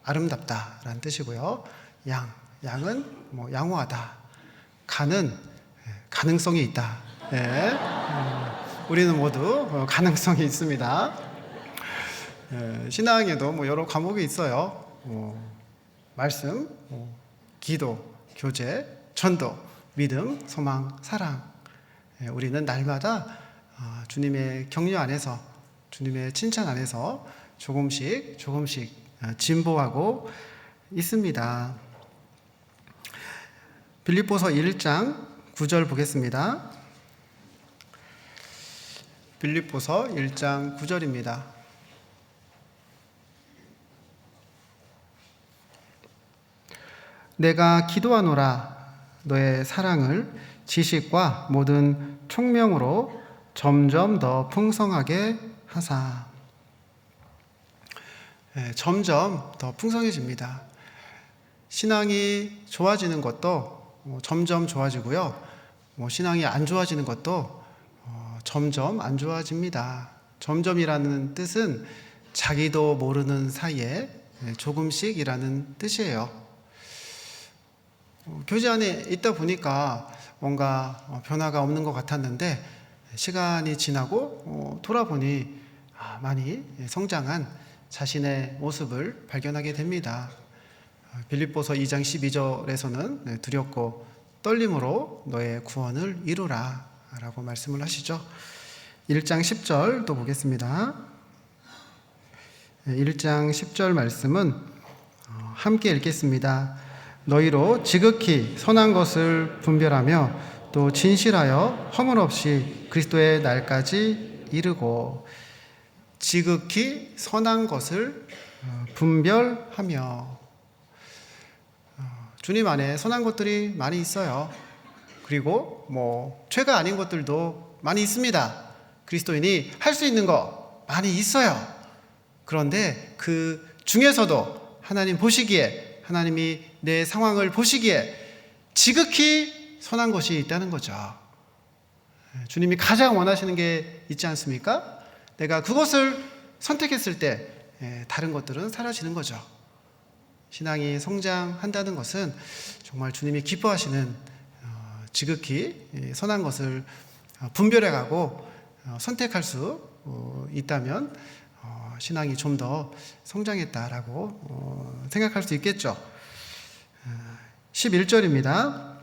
아름답다라는 뜻이고요. 양은 양호하다. 가는 가능성이 있다. 우리는 모두 가능성이 있습니다. 신앙에도 여러 과목이 있어요. 말씀, 기도, 교제, 전도, 믿음, 소망, 사랑. 우리는 날마다 주님의 격려 안에서, 주님의 칭찬 안에서 조금씩 진보하고 있습니다. 빌립보서 1장 9절 보겠습니다. 빌립보서 1장 9절입니다. 내가 기도하노라 너의 사랑을 지식과 모든 총명으로 점점 더 풍성하게 하사. 점점 더 풍성해집니다. 신앙이 좋아지는 것도 점점 좋아지고요. 신앙이 안 좋아지는 것도 점점 안 좋아집니다. 점점이라는 뜻은 자기도 모르는 사이에 조금씩이라는 뜻이에요. 교제 안에 있다 보니까 뭔가 변화가 없는 것 같았는데 시간이 지나고 돌아보니 많이 성장한 자신의 모습을 발견하게 됩니다. 빌립보서 2장 12절에서는 두렵고 떨림으로 너의 구원을 이루라 라고 말씀을 하시죠. 1장 10절 또 보겠습니다. 1장 10절 말씀은 함께 읽겠습니다. 너희로 지극히 선한 것을 분별하며 또 진실하여 허물 없이 그리스도의 날까지 이르고. 지극히 선한 것을 분별하며. 주님 안에 선한 것들이 많이 있어요. 그리고 죄가 아닌 것들도 많이 있습니다. 그리스도인이 할 수 있는 거 많이 있어요. 그런데 그 중에서도 하나님 보시기에, 하나님이 내 상황을 보시기에 지극히 선한 것이 있다는 거죠. 주님이 가장 원하시는 게 있지 않습니까? 내가 그것을 선택했을 때 다른 것들은 사라지는 거죠. 신앙이 성장한다는 것은 정말 주님이 기뻐하시는 지극히 선한 것을 분별해가고 선택할 수 있다면 신앙이 좀 더 성장했다라고 생각할 수 있겠죠. 11절입니다.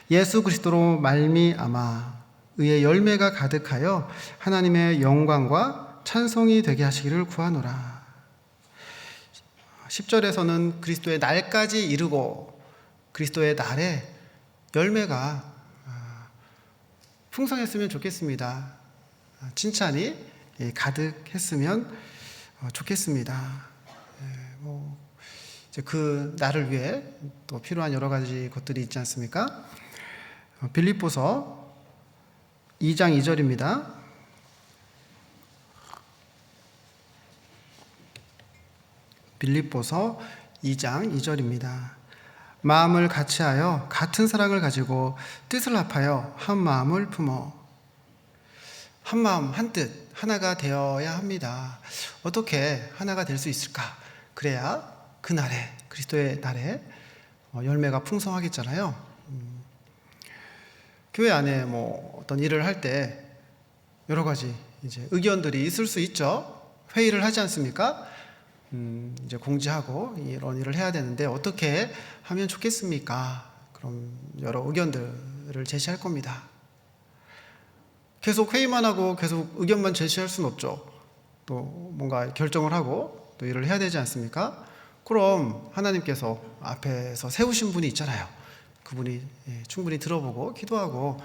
예수 그리스도로 말미암아 의의 열매가 가득하여 하나님의 영광과 찬송이 되게 하시기를 구하노라. 10절에서는 그리스도의 날까지 이르고 그리스도의 날에 열매가 풍성했으면 좋겠습니다. 칭찬이 가득했으면 좋겠습니다. 이제 그 날을 위해 또 필요한 여러 가지 것들이 있지 않습니까? 빌립보서 2장 2절입니다. 빌립보서 2장 2절입니다. 마음을 같이하여 같은 사랑을 가지고 뜻을 합하여 한 마음을 품어. 한 마음 한 뜻 하나가 되어야 합니다. 어떻게 하나가 될 수 있을까? 그래야 그 날에 그리스도의 날에 열매가 풍성하겠잖아요. 교회 안에 어떤 일을 할 때 여러 가지 이제 의견들이 있을 수 있죠. 회의를 하지 않습니까? 이제 공지하고 이런 일을 해야 되는데 어떻게 하면 좋겠습니까? 그럼 여러 의견들을 제시할 겁니다. 계속 회의만 하고 계속 의견만 제시할 수는 없죠. 또 뭔가 결정을 하고 또 일을 해야 되지 않습니까? 그럼 하나님께서 앞에서 세우신 분이 있잖아요. 그분이 충분히 들어보고 기도하고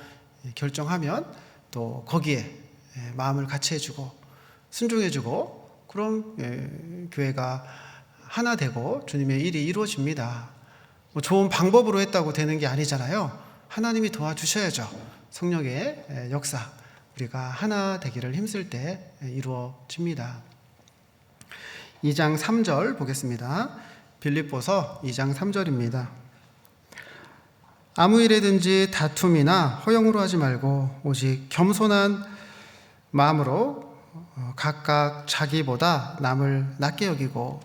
결정하면 또 거기에 마음을 같이 해주고 순종해주고 그럼 교회가 하나 되고 주님의 일이 이루어집니다. 좋은 방법으로 했다고 되는 게 아니잖아요. 하나님이 도와주셔야죠. 성령의 역사 우리가 하나 되기를 힘쓸 때 이루어집니다. 2장 3절 보겠습니다. 빌립보서 2장 3절입니다. 아무 일에든지 다툼이나 허영으로 하지 말고 오직 겸손한 마음으로 각각 자기보다 남을 낮게 여기고.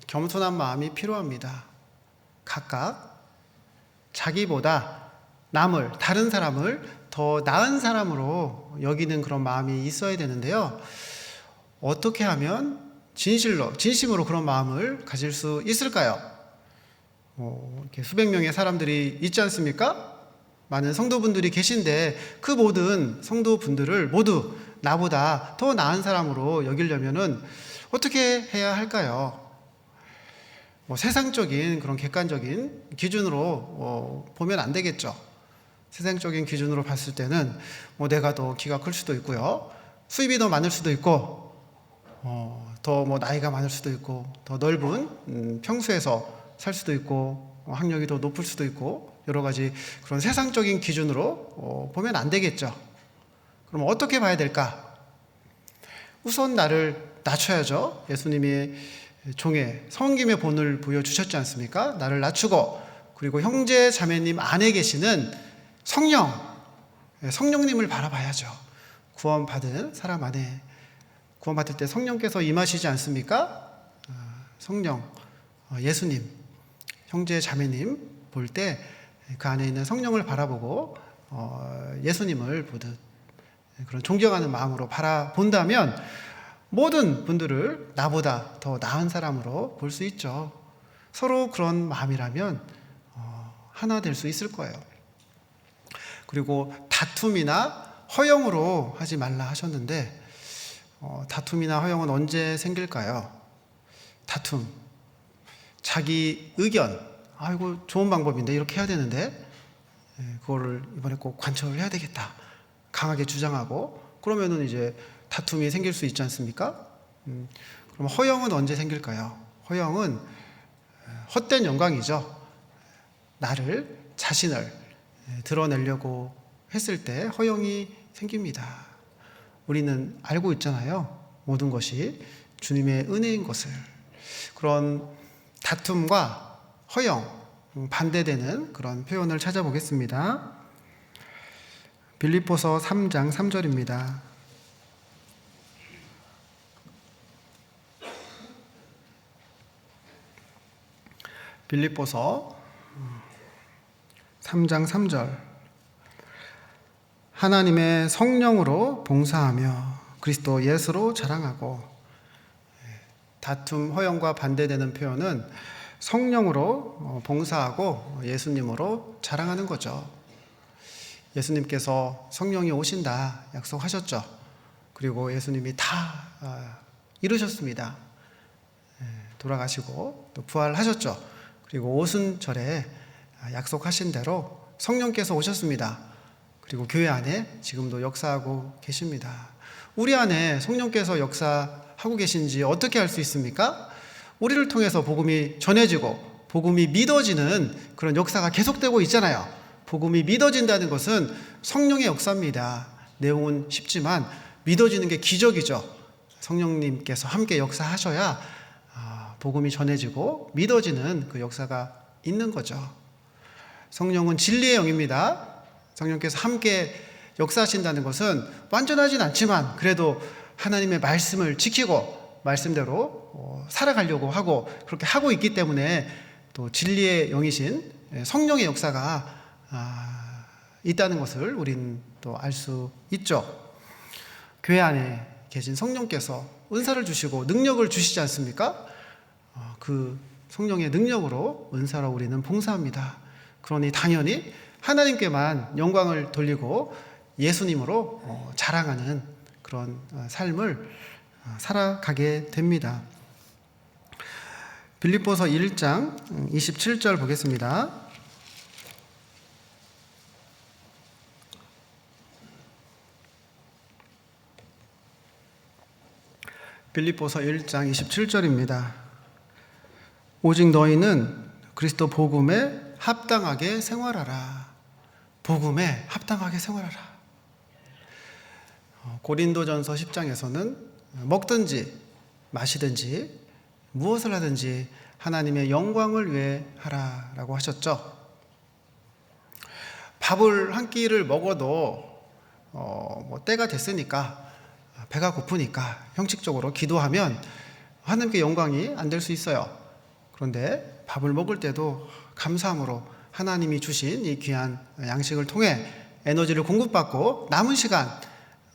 겸손한 마음이 필요합니다. 각각 자기보다 남을, 다른 사람을 더 나은 사람으로 여기는 그런 마음이 있어야 되는데요. 어떻게 하면 진심으로 그런 마음을 가질 수 있을까요? 이렇게 수백 명의 사람들이 있지 않습니까? 많은 성도분들이 계신데 그 모든 성도분들을 모두 나보다 더 나은 사람으로 여기려면은 어떻게 해야 할까요? 세상적인 그런 객관적인 기준으로 보면 안 되겠죠. 세상적인 기준으로 봤을 때는 내가 더 키가 클 수도 있고요. 수입이 더 많을 수도 있고 더 나이가 많을 수도 있고 더 넓은 평수에서 살 수도 있고 학력이 더 높을 수도 있고 여러 가지 그런 세상적인 기준으로 보면 안 되겠죠. 그럼 어떻게 봐야 될까? 우선 나를 낮춰야죠. 예수님이 종의 성김의 본을 보여주셨지 않습니까? 나를 낮추고 그리고 형제 자매님 안에 계시는 성령님을 바라봐야죠. 구원받은 사람 안에 구원받을 때 성령께서 임하시지 않습니까? 성령, 예수님, 형제 자매님 볼 때 그 안에 있는 성령을 바라보고 예수님을 보듯 그런 존경하는 마음으로 바라본다면 모든 분들을 나보다 더 나은 사람으로 볼 수 있죠. 서로 그런 마음이라면 하나 될 수 있을 거예요. 그리고 다툼이나 허영으로 하지 말라 하셨는데 다툼이나 허영은 언제 생길까요? 다툼, 자기 의견, 이거 좋은 방법인데 이렇게 해야 되는데 그거를 이번에 꼭 관철을 해야 되겠다 강하게 주장하고 그러면은 이제 다툼이 생길 수 있지 않습니까? 그럼 허영은 언제 생길까요? 허영은 헛된 영광이죠. 나를, 자신을 드러내려고 했을 때 허영이 생깁니다. 우리는 알고 있잖아요. 모든 것이 주님의 은혜인 것을. 그런 다툼과 허영, 반대되는 그런 표현을 찾아보겠습니다. 빌립보서 3장 3절입니다. 빌립보서 3장 3절. 하나님의 성령으로 봉사하며 그리스도 예수로 자랑하고. 다툼, 허영과 반대되는 표현은 성령으로 봉사하고 예수님으로 자랑하는 거죠. 예수님께서 성령이 오신다 약속하셨죠. 그리고 예수님이 다 이루셨습니다. 돌아가시고 또 부활하셨죠. 그리고 오순절에 약속하신 대로 성령께서 오셨습니다. 그리고 교회 안에 지금도 역사하고 계십니다. 우리 안에 성령께서 역사하고 계신지 어떻게 알 수 있습니까? 우리를 통해서 복음이 전해지고 복음이 믿어지는 그런 역사가 계속되고 있잖아요. 복음이 믿어진다는 것은 성령의 역사입니다. 내용은 쉽지만 믿어지는 게 기적이죠. 성령님께서 함께 역사하셔야 복음이 전해지고 믿어지는 그 역사가 있는 거죠. 성령은 진리의 영입니다. 성령께서 함께 역사하신다는 것은 완전하진 않지만 그래도 하나님의 말씀을 지키고 말씀대로 살아가려고 하고 그렇게 하고 있기 때문에 또 진리의 영이신 성령의 역사가 있다는 것을 우린 또 알 수 있죠. 교회 안에 계신 성령께서 은사를 주시고 능력을 주시지 않습니까? 그 성령의 능력으로 은사로 우리는 봉사합니다. 그러니 당연히 하나님께만 영광을 돌리고 예수님으로 자랑하는 그런 삶을 살아가게 됩니다. 빌립보서 1장 27절 보겠습니다. 빌립보서 1장 27절입니다. 오직 너희는 그리스도 복음에 합당하게 생활하라. 복음에 합당하게 생활하라. 고린도전서 10장에서는 먹든지 마시든지 무엇을 하든지 하나님의 영광을 위해 하라라고 하셨죠. 밥을 한 끼를 먹어도 때가 됐으니까 배가 고프니까 형식적으로 기도하면 하나님께 영광이 안 될 수 있어요. 그런데 밥을 먹을 때도 감사함으로 하나님이 주신 이 귀한 양식을 통해 에너지를 공급받고 남은 시간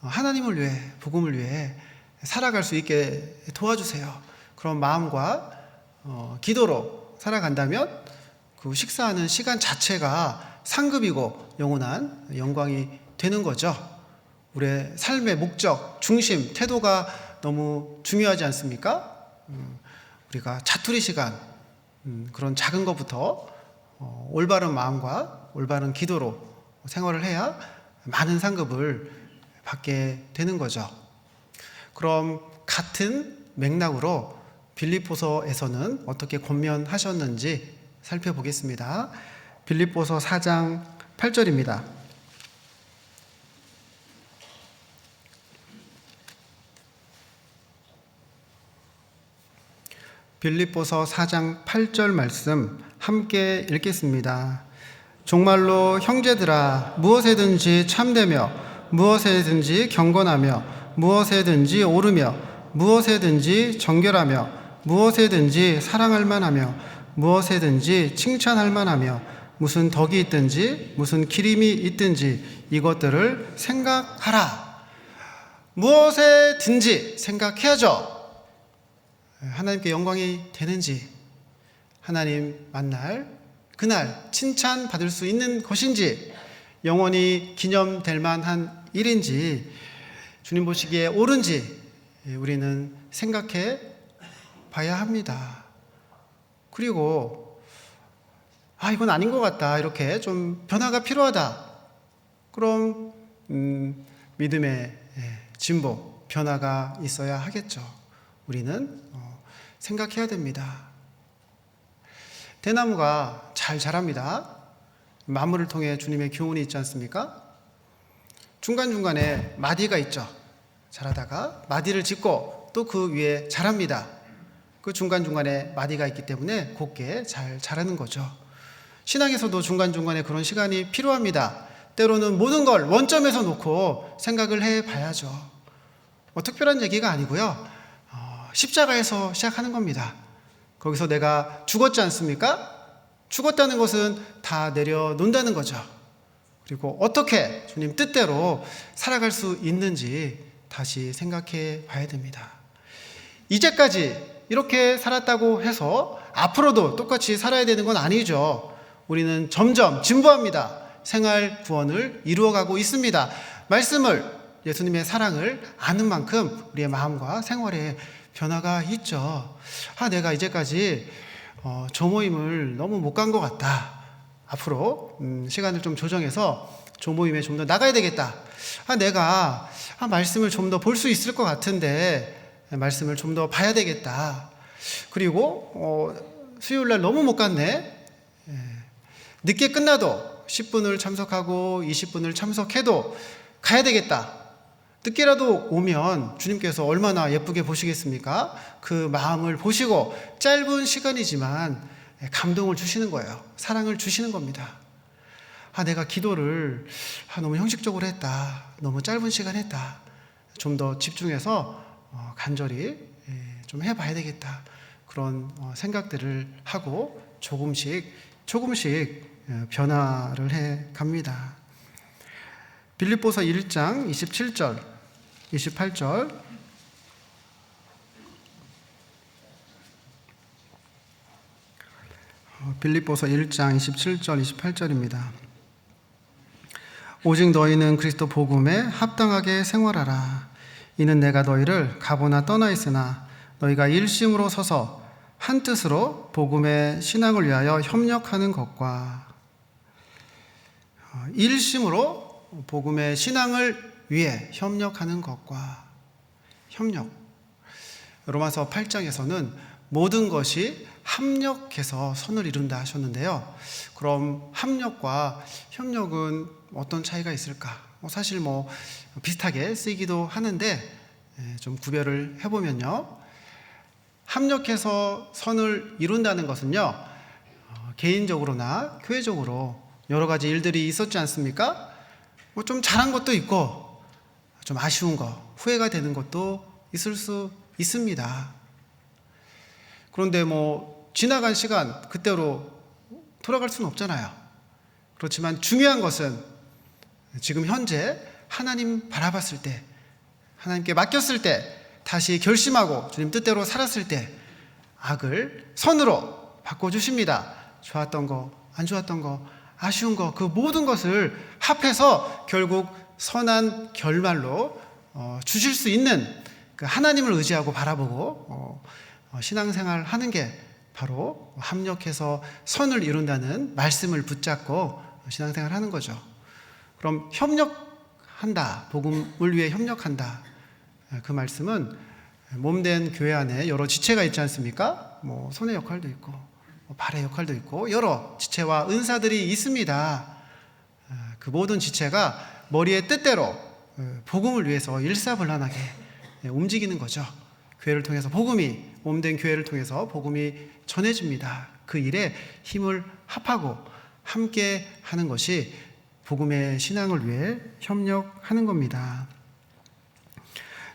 하나님을 위해 복음을 위해 살아갈 수 있게 도와주세요. 그런 마음과 기도로 살아간다면 그 식사하는 시간 자체가 상급이고 영원한 영광이 되는 거죠. 우리의 삶의 목적, 중심, 태도가 너무 중요하지 않습니까? 우리가 자투리 시간, 그런 작은 것부터 올바른 마음과 올바른 기도로 생활을 해야 많은 상급을 받게 되는 거죠. 그럼 같은 맥락으로 빌립보서에서는 어떻게 권면하셨는지 살펴보겠습니다. 빌립보서 4장 8절입니다. 빌립보서 4장 8절 말씀 함께 읽겠습니다. 정말로 형제들아 무엇에든지 참되며 무엇에든지 경건하며 무엇에든지 오르며 무엇에든지 정결하며 무엇에든지 사랑할 만하며 무엇에든지 칭찬할 만하며 무슨 덕이 있든지 무슨 기림이 있든지 이것들을 생각하라. 무엇에든지 생각해야죠. 하나님께 영광이 되는지, 하나님 만날 그날 칭찬받을 수 있는 것인지, 영원히 기념될 만한 일인지, 주님 보시기에 옳은지 우리는 생각해 봐야 합니다. 그리고 이건 아닌 것 같다, 이렇게 좀 변화가 필요하다, 그럼 믿음의 진보, 변화가 있어야 하겠죠. 우리는 생각해야 됩니다. 대나무가 잘 자랍니다. 만물을 통해 주님의 교훈이 있지 않습니까? 중간중간에 마디가 있죠. 자라다가 마디를 짚고 또 그 위에 자랍니다. 그 중간중간에 마디가 있기 때문에 곱게 잘 자라는 거죠. 신앙에서도 중간중간에 그런 시간이 필요합니다. 때로는 모든 걸 원점에서 놓고 생각을 해봐야죠. 특별한 얘기가 아니고요. 십자가에서 시작하는 겁니다. 거기서 내가 죽었지 않습니까? 죽었다는 것은 다 내려놓는다는 거죠. 그리고 어떻게 주님 뜻대로 살아갈 수 있는지 다시 생각해 봐야 됩니다. 이제까지 이렇게 살았다고 해서 앞으로도 똑같이 살아야 되는 건 아니죠. 우리는 점점 진보합니다. 생활 구원을 이루어가고 있습니다. 말씀을, 예수님의 사랑을 아는 만큼 우리의 마음과 생활에 변화가 있죠. 내가 이제까지 조모임을 너무 못 간 것 같다. 앞으로 시간을 좀 조정해서 조모임에 좀 더 나가야 되겠다. 내가 말씀을 좀 더 볼 수 있을 것 같은데 말씀을 좀 더 봐야 되겠다. 그리고 수요일날 너무 못 갔네. 늦게 끝나도 10분을 참석하고 20분을 참석해도 가야 되겠다. 늦게라도 오면 주님께서 얼마나 예쁘게 보시겠습니까? 그 마음을 보시고 짧은 시간이지만 감동을 주시는 거예요. 사랑을 주시는 겁니다. 내가 기도를 너무 형식적으로 했다. 너무 짧은 시간 했다. 좀 더 집중해서 간절히 좀 해봐야 되겠다. 그런 생각들을 하고 조금씩 변화를 해 갑니다. 빌립보서 1장 27절, 28절. 빌립보서 1장 27절, 28절입니다. 오직 너희는 그리스도 복음에 합당하게 생활하라. 이는 내가 너희를 가보나 떠나 있으나 너희가 일심으로 서서 한 뜻으로 복음의 신앙을 위하여 협력하는 것과, 일심으로 복음의 신앙을 위해 협력하는 것과, 협력. 로마서 8장에서는 모든 것이 합력해서 선을 이룬다 하셨는데요. 그럼 합력과 협력은 어떤 차이가 있을까? 사실 비슷하게 쓰이기도 하는데 좀 구별을 해보면요. 합력해서 선을 이룬다는 것은요, 개인적으로나 교회적으로 여러 가지 일들이 있었지 않습니까? 좀 잘한 것도 있고 좀 아쉬운 거, 후회가 되는 것도 있을 수 있습니다. 그런데 지나간 시간 그때로 돌아갈 수는 없잖아요. 그렇지만 중요한 것은 지금 현재 하나님 바라봤을 때, 하나님께 맡겼을 때, 다시 결심하고 주님 뜻대로 살았을 때 악을 선으로 바꿔주십니다. 좋았던 거, 안 좋았던 거, 아쉬운 거, 그 모든 것을 합해서 결국 선한 결말로 주실 수 있는 그 하나님을 의지하고 바라보고 신앙생활 하는 게 바로 합력해서 선을 이룬다는 말씀을 붙잡고 신앙생활 하는 거죠. 그럼 협력한다, 복음을 위해 협력한다. 그 말씀은 몸된 교회 안에 여러 지체가 있지 않습니까? 손의 역할도 있고 발의 역할도 있고 여러 지체와 은사들이 있습니다. 그 모든 지체가 머리의 뜻대로 복음을 위해서 일사불란하게 움직이는 거죠. 교회를 통해서 복음이, 몸된 교회를 통해서 복음이 전해집니다. 그 일에 힘을 합하고 함께 하는 것이 복음의 신앙을 위해 협력하는 겁니다.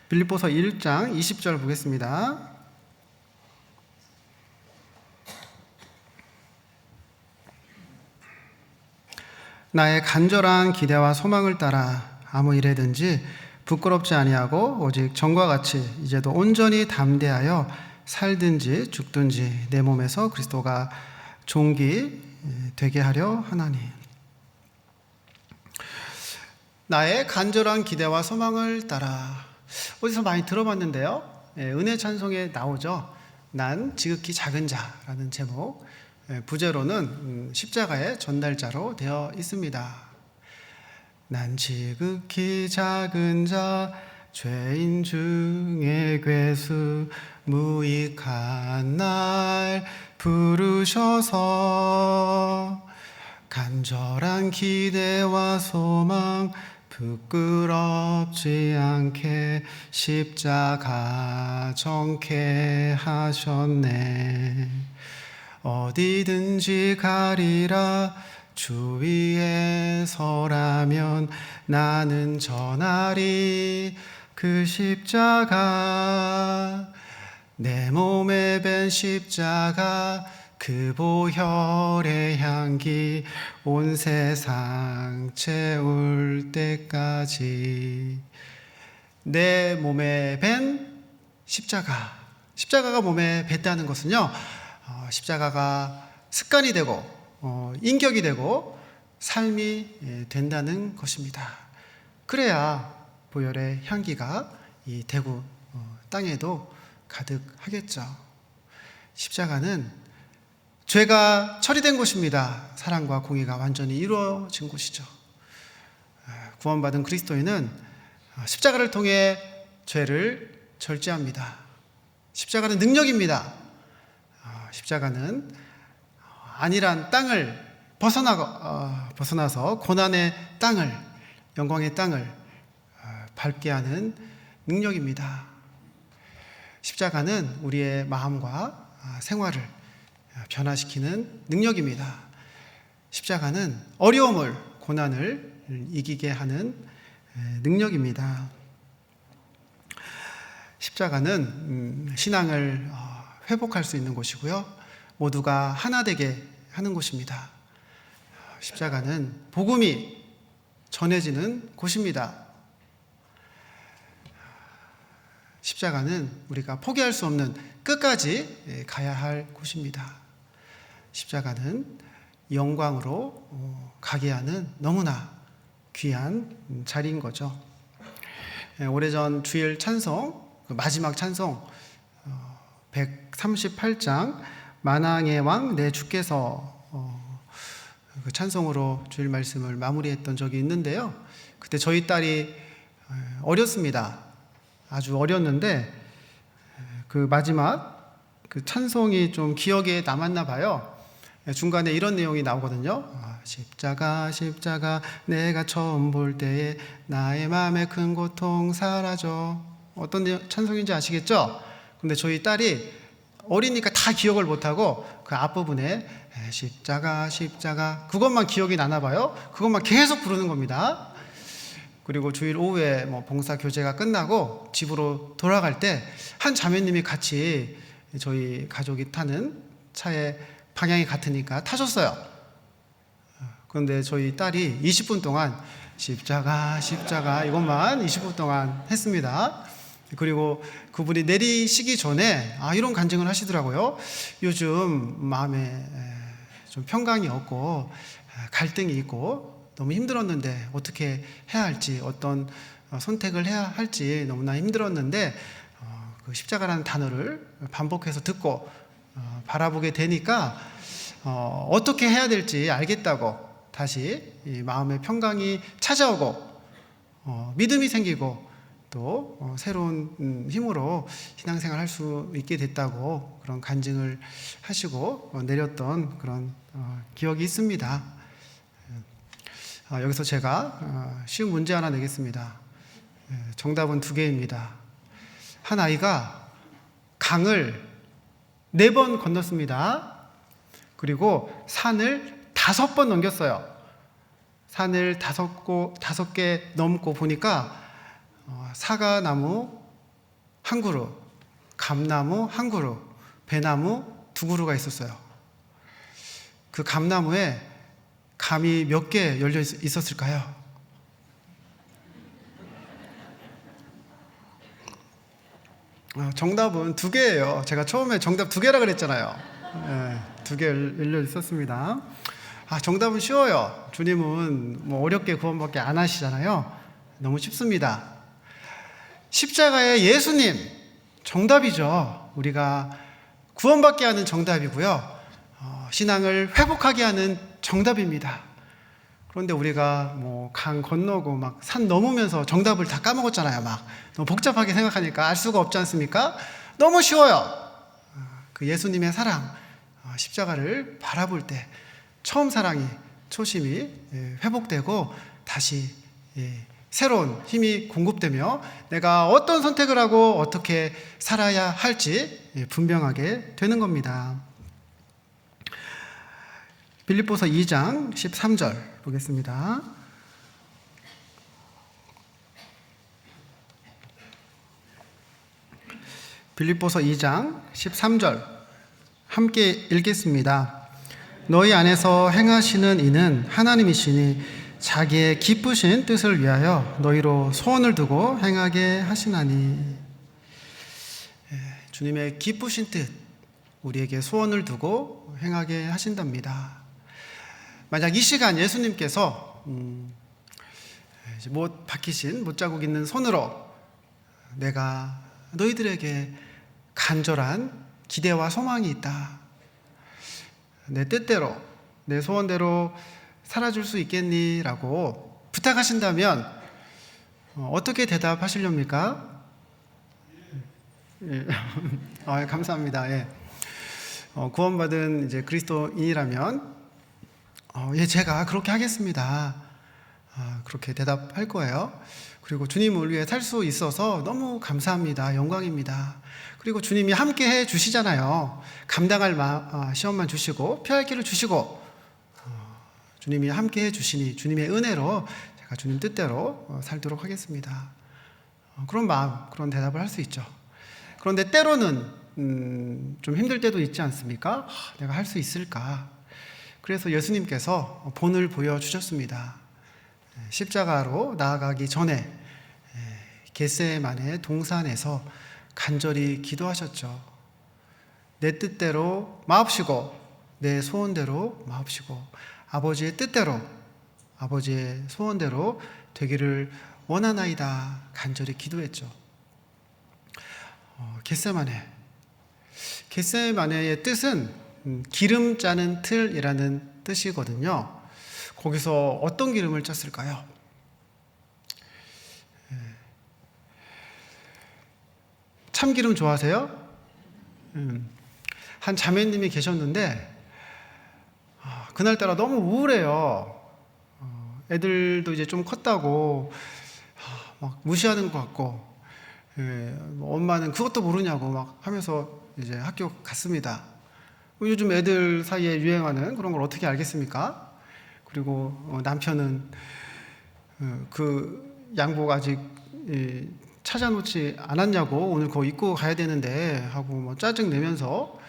빌립보서 1장 20절 보겠습니다. 나의 간절한 기대와 소망을 따라 아무 일에든지 부끄럽지 아니하고 오직 전과 같이 이제도 온전히 담대하여 살든지 죽든지 내 몸에서 그리스도가 종기 되게 하려 하나니. 나의 간절한 기대와 소망을 따라, 어디서 많이 들어봤는데요. 은혜 찬송에 나오죠. 난 지극히 작은 자라는 제목, 부제로는 십자가의 전달자로 되어 있습니다. 난 지극히 작은 자, 죄인 중에 괴수, 무익한 날 부르셔서 간절한 기대와 소망 부끄럽지 않게 십자가 정케 하셨네. 어디든지 가리라 주 위에 서라면 나는 전하리 그 십자가. 내 몸에 밴 십자가 그 보혈의 향기 온 세상 채울 때까지. 내 몸에 밴 십자가가 몸에 뱉다는 것은요, 십자가가 습관이 되고 인격이 되고 삶이 된다는 것입니다. 그래야 보혈의 향기가 이 대구 땅에도 가득하겠죠. 십자가는 죄가 처리된 곳입니다. 사랑과 공의가 완전히 이루어진 곳이죠. 구원받은 그리스도인은 십자가를 통해 죄를 절제합니다. 십자가는 능력입니다. 십자가는 안일한 땅을 벗어나서 고난의 땅을, 영광의 땅을 밟게 하는 능력입니다. 십자가는 우리의 마음과 생활을 변화시키는 능력입니다. 십자가는 어려움을, 고난을 이기게 하는 능력입니다. 십자가는 신앙을 회복할 수 있는 곳이고요, 모두가 하나 되게 하는 곳입니다. 십자가는 복음이 전해지는 곳입니다. 십자가는 우리가 포기할 수 없는 끝까지 가야 할 곳입니다. 십자가는 영광으로 가게 하는 너무나 귀한 자리인 거죠. 오래전 주일 찬송, 마지막 찬송 138장 만왕의 왕 내 주께서 그 찬송으로 주일 말씀을 마무리했던 적이 있는데요. 그때 저희 딸이 어렸습니다. 아주 어렸는데 그 마지막 그 찬송이 좀 기억에 남았나 봐요. 중간에 이런 내용이 나오거든요. 십자가 십자가 내가 처음 볼 때에 나의 마음의 큰 고통 사라져. 어떤 찬송인지 아시겠죠? 근데 저희 딸이 어리니까 다 기억을 못하고 그 앞부분에 십자가 십자가 그것만 기억이 나나 봐요. 그것만 계속 부르는 겁니다. 그리고 주일 오후에 봉사 교제가 끝나고 집으로 돌아갈 때 한 자매님이 같이 저희 가족이 타는 차에 방향이 같으니까 타셨어요. 그런데 저희 딸이 20분 동안 십자가 십자가 이것만 20분 동안 했습니다. 그리고 그분이 내리시기 전에 이런 간증을 하시더라고요. 요즘 마음에 좀 평강이 없고 갈등이 있고 너무 힘들었는데 어떻게 해야 할지, 어떤 선택을 해야 할지 너무나 힘들었는데 그 십자가라는 단어를 반복해서 듣고 바라보게 되니까 어떻게 해야 될지 알겠다고 다시 이 마음의 평강이 찾아오고 믿음이 생기고 또 새로운 힘으로 신앙생활 할 수 있게 됐다고 그런 간증을 하시고 내렸던 그런 기억이 있습니다. 여기서 제가 쉬운 문제 하나 내겠습니다. 정답은 2개입니다. 한 아이가 강을 4번 건넜습니다. 그리고 산을 5번 넘겼어요. 산을 5개 넘고 보니까 사과나무 1그루, 감나무 1그루, 배나무 2그루가 있었어요. 그 감나무에 감이 몇 개 열려 있었을까요? 정답은 2개예요. 제가 처음에 정답 2개라 그랬잖아요. 2개 열려 있었습니다. 정답은 쉬워요. 주님은 어렵게 구원밖에 안 하시잖아요. 너무 쉽습니다. 십자가의 예수님, 정답이죠. 우리가 구원받게 하는 정답이고요. 신앙을 회복하게 하는 정답입니다. 그런데 우리가 강 건너고 산 넘으면서 정답을 다 까먹었잖아요. 너무 복잡하게 생각하니까 알 수가 없지 않습니까? 너무 쉬워요. 그 예수님의 사랑, 십자가를 바라볼 때 처음 사랑이, 초심이 회복되고 다시 새로운 힘이 공급되며 내가 어떤 선택을 하고 어떻게 살아야 할지 분명하게 되는 겁니다. 빌립보서 2장 13절 보겠습니다. 빌립보서 2장 13절 함께 읽겠습니다. 너희 안에서 행하시는 이는 하나님이시니 자기의 기쁘신 뜻을 위하여 너희로 소원을 두고 행하게 하시나니. 주님의 기쁘신 뜻, 우리에게 소원을 두고 행하게 하신답니다. 만약 이 시간 예수님께서 못 박히신 못자국 있는 손으로 내가 너희들에게 간절한 기대와 소망이 있다, 내 뜻대로 내 소원대로 살아줄 수 있겠니? 라고 부탁하신다면 어떻게 대답하시렵니까? 예. 감사합니다. 예. 구원받은 이제 그리스도인이라면 예, 제가 그렇게 하겠습니다. 그렇게 대답할 거예요. 그리고 주님을 위해 살 수 있어서 너무 감사합니다. 영광입니다. 그리고 주님이 함께 해 주시잖아요. 감당할 시험만 주시고 피할 길을 주시고 주님이 함께 해 주시니 주님의 은혜로 제가 주님 뜻대로 살도록 하겠습니다. 그런 마음, 그런 대답을 할 수 있죠. 그런데 때로는 좀 힘들 때도 있지 않습니까? 내가 할 수 있을까? 그래서 예수님께서 본을 보여주셨습니다. 십자가로 나아가기 전에 겟세마네 동산에서 간절히 기도하셨죠. 내 뜻대로 마옵시고 내 소원대로 마옵시고 아버지의 뜻대로 아버지의 소원대로 되기를 원하나이다 간절히 기도했죠. 겟세마네의 뜻은 기름 짜는 틀이라는 뜻이거든요. 거기서 어떤 기름을 짰을까요? 참기름 좋아하세요? 한 자매님이 계셨는데 그날따라 너무 우울해요. 애들도 이제 좀 컸다고 막 무시하는 것 같고, 엄마는 그것도 모르냐고 막 하면서 이제 학교 갔습니다. 요즘 애들 사이에 유행하는 그런 걸 어떻게 알겠습니까? 그리고 남편은 그 양복 아직 찾아놓지 않았냐고, 오늘 그거 입고 가야 되는데 하고 뭐 짜증 내면서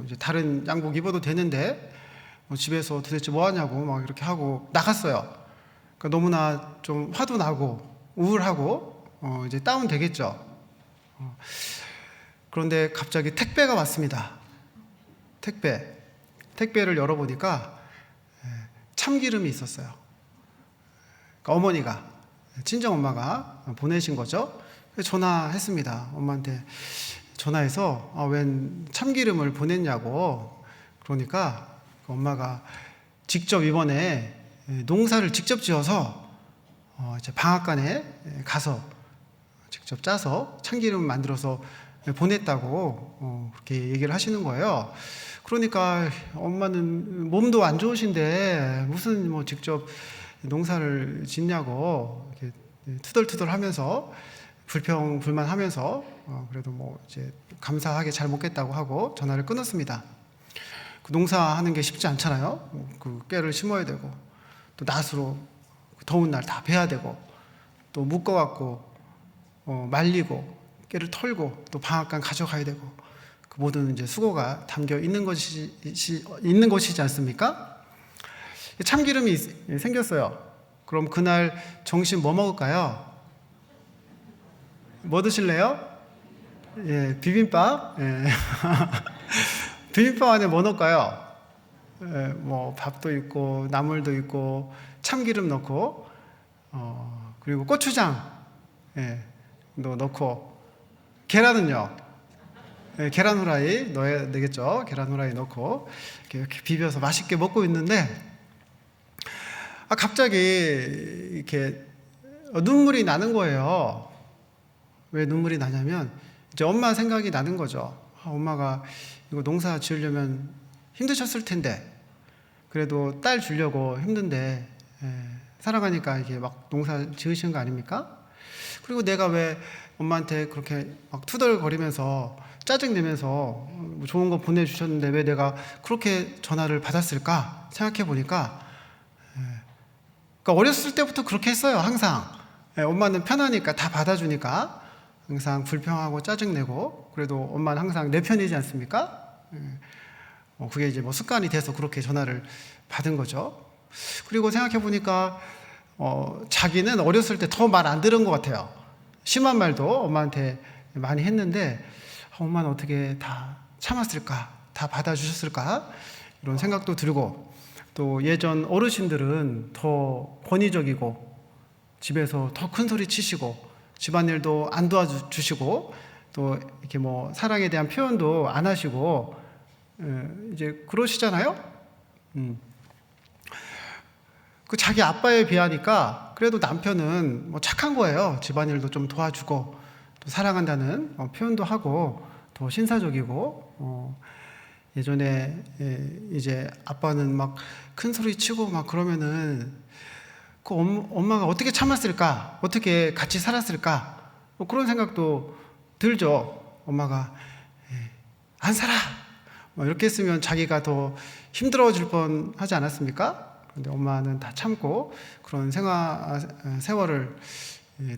이제 다른 양복 입어도 되는데 집에서 도대체 뭐 하냐고 막 이렇게 하고 나갔어요. 그러니까 너무나 좀 화도 나고 우울하고 이제 다운 되겠죠. 그런데 갑자기 택배가 왔습니다. 택배를 열어보니까 참기름이 있었어요. 그러니까 어머니가, 친정엄마가 보내신 거죠. 전화했습니다. 엄마한테 전화해서 웬 참기름을 보냈냐고. 그러니까 엄마가 직접 이번에 농사를 직접 지어서 이제 방앗간에 가서 직접 짜서 참기름 만들어서 보냈다고 그렇게 얘기를 하시는 거예요. 그러니까 엄마는 몸도 안 좋으신데 무슨 뭐 직접 농사를 짓냐고 이렇게 투덜투덜 하면서 불평불만하면서 그래도 뭐 이제 감사하게 잘 먹겠다고 하고 전화를 끊었습니다. 그 농사하는 게 쉽지 않잖아요. 그 깨를 심어야 되고 또 낫으로 더운 날 다 베야 되고 또 묶어갖고 말리고 깨를 털고 또 방앗간 가져가야 되고 그 모든 이제 수고가 담겨 있는 것이지 않습니까? 참기름이 생겼어요. 그럼 그날 점심 뭐 먹을까요? 뭐 드실래요? 예, 비빔밥. 예. 비빔밥 안에 뭐 넣을까요? 예, 뭐 밥도 있고 나물도 있고 참기름 넣고 그리고 고추장 넣고 계란은요? 예, 계란 후라이 넣어야 되겠죠? 계란 후라이 넣고 이렇게 비벼서 맛있게 먹고 있는데 갑자기 이렇게 눈물이 나는 거예요. 왜 눈물이 나냐면 이제 엄마 생각이 나는 거죠. 엄마가 이거 농사 지으려면 힘드셨을 텐데 그래도 딸 주려고 힘든데 살아가니까 이게 막 농사 지으신 거 아닙니까? 그리고 내가 왜 엄마한테 그렇게 막 투덜거리면서 짜증내면서 좋은 거 보내주셨는데 왜 내가 그렇게 전화를 받았을까? 생각해 보니까, 그러니까 어렸을 때부터 그렇게 했어요. 항상 엄마는 편하니까 다 받아주니까 항상 불평하고 짜증내고, 그래도 엄마는 항상 내 편이지 않습니까? 그게 이제 뭐 습관이 돼서 그렇게 전화를 받은 거죠. 그리고 생각해 보니까 자기는 어렸을 때 더 말 안 들은 것 같아요. 심한 말도 엄마한테 많이 했는데 엄마는 어떻게 다 참았을까? 다 받아주셨을까? 이런 생각도 들고, 또 예전 어르신들은 더 권위적이고 집에서 더 큰 소리 치시고 집안일도 안 도와주시고 또 이렇게 뭐 사랑에 대한 표현도 안 하시고 이제 그러시잖아요. 그 자기 아빠에 비하니까 그래도 남편은 뭐 착한 거예요. 집안일도 좀 도와주고 또 사랑한다는 표현도 하고 더 신사적이고, 예전에 이제 아빠는 막 큰 소리 치고 막 그러면은 그 엄마가 어떻게 참았을까? 어떻게 같이 살았을까? 뭐 그런 생각도 들죠. 엄마가 안 살아! 뭐 이렇게 했으면 자기가 더 힘들어질 뻔 하지 않았습니까? 그런데 엄마는 다 참고 그런 세월을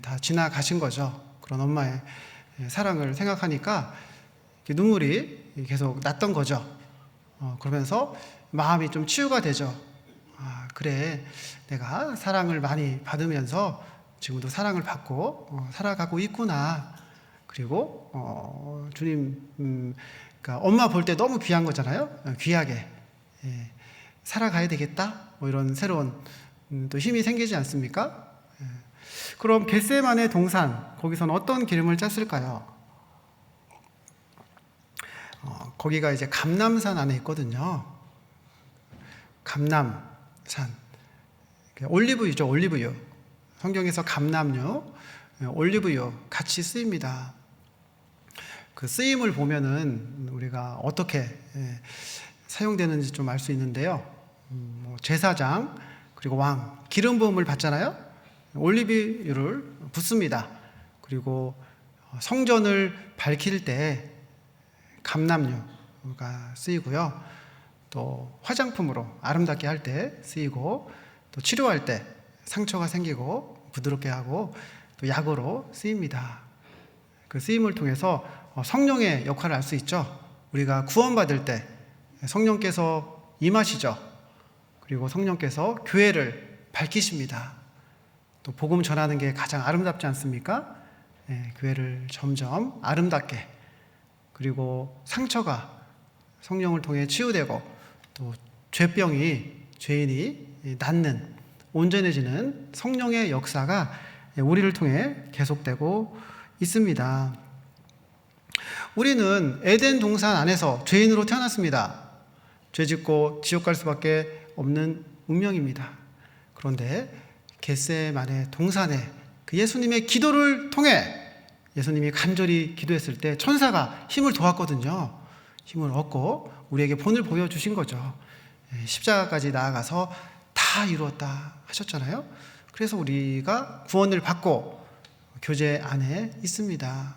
다 지나가신 거죠. 그런 엄마의 사랑을 생각하니까 눈물이 계속 났던 거죠. 그러면서 마음이 좀 치유가 되죠. 아, 그래. 내가 사랑을 많이 받으면서 지금도 사랑을 받고 살아가고 있구나. 그리고 주님, 그러니까 엄마 볼 때 너무 귀한 거잖아요. 귀하게 살아가야 되겠다. 뭐 이런 새로운 또 힘이 생기지 않습니까? 그럼 겟세마네 동산, 거기서는 어떤 기름을 짰을까요? 거기가 이제 감람산 안에 있거든요. 감람산, 올리브유죠. 올리브유. 성경에서 감람유, 올리브유 같이 쓰입니다. 그 쓰임을 보면은 우리가 어떻게 사용되는지 좀 알 수 있는데요. 제사장 그리고 왕 기름 부음을 받잖아요. 올리브유를 붓습니다. 그리고 성전을 밝힐 때 감람유가 쓰이고요. 또 화장품으로 아름답게 할 때 쓰이고, 또 치료할 때 상처가 생기고 부드럽게 하고, 또 약으로 쓰입니다. 그 쓰임을 통해서 성령의 역할을 알 수 있죠. 우리가 구원받을 때 성령께서 임하시죠. 그리고 성령께서 교회를 밝히십니다. 또 복음 전하는 게 가장 아름답지 않습니까? 교회를 점점 아름답게, 그리고 상처가 성령을 통해 치유되고 또 죄인이 낫는, 온전해지는 성령의 역사가 우리를 통해 계속되고 있습니다. 우리는 에덴 동산 안에서 죄인으로 태어났습니다. 죄짓고 지옥 갈 수밖에 없는 운명입니다. 그런데 겟세마네 동산에 그 예수님의 기도를 통해, 예수님이 간절히 기도했을 때 천사가 힘을 도왔거든요. 힘을 얻고 우리에게 본을 보여주신 거죠. 십자가까지 나아가서 다 이루었다 하셨잖아요. 그래서 우리가 구원을 받고 교제 안에 있습니다.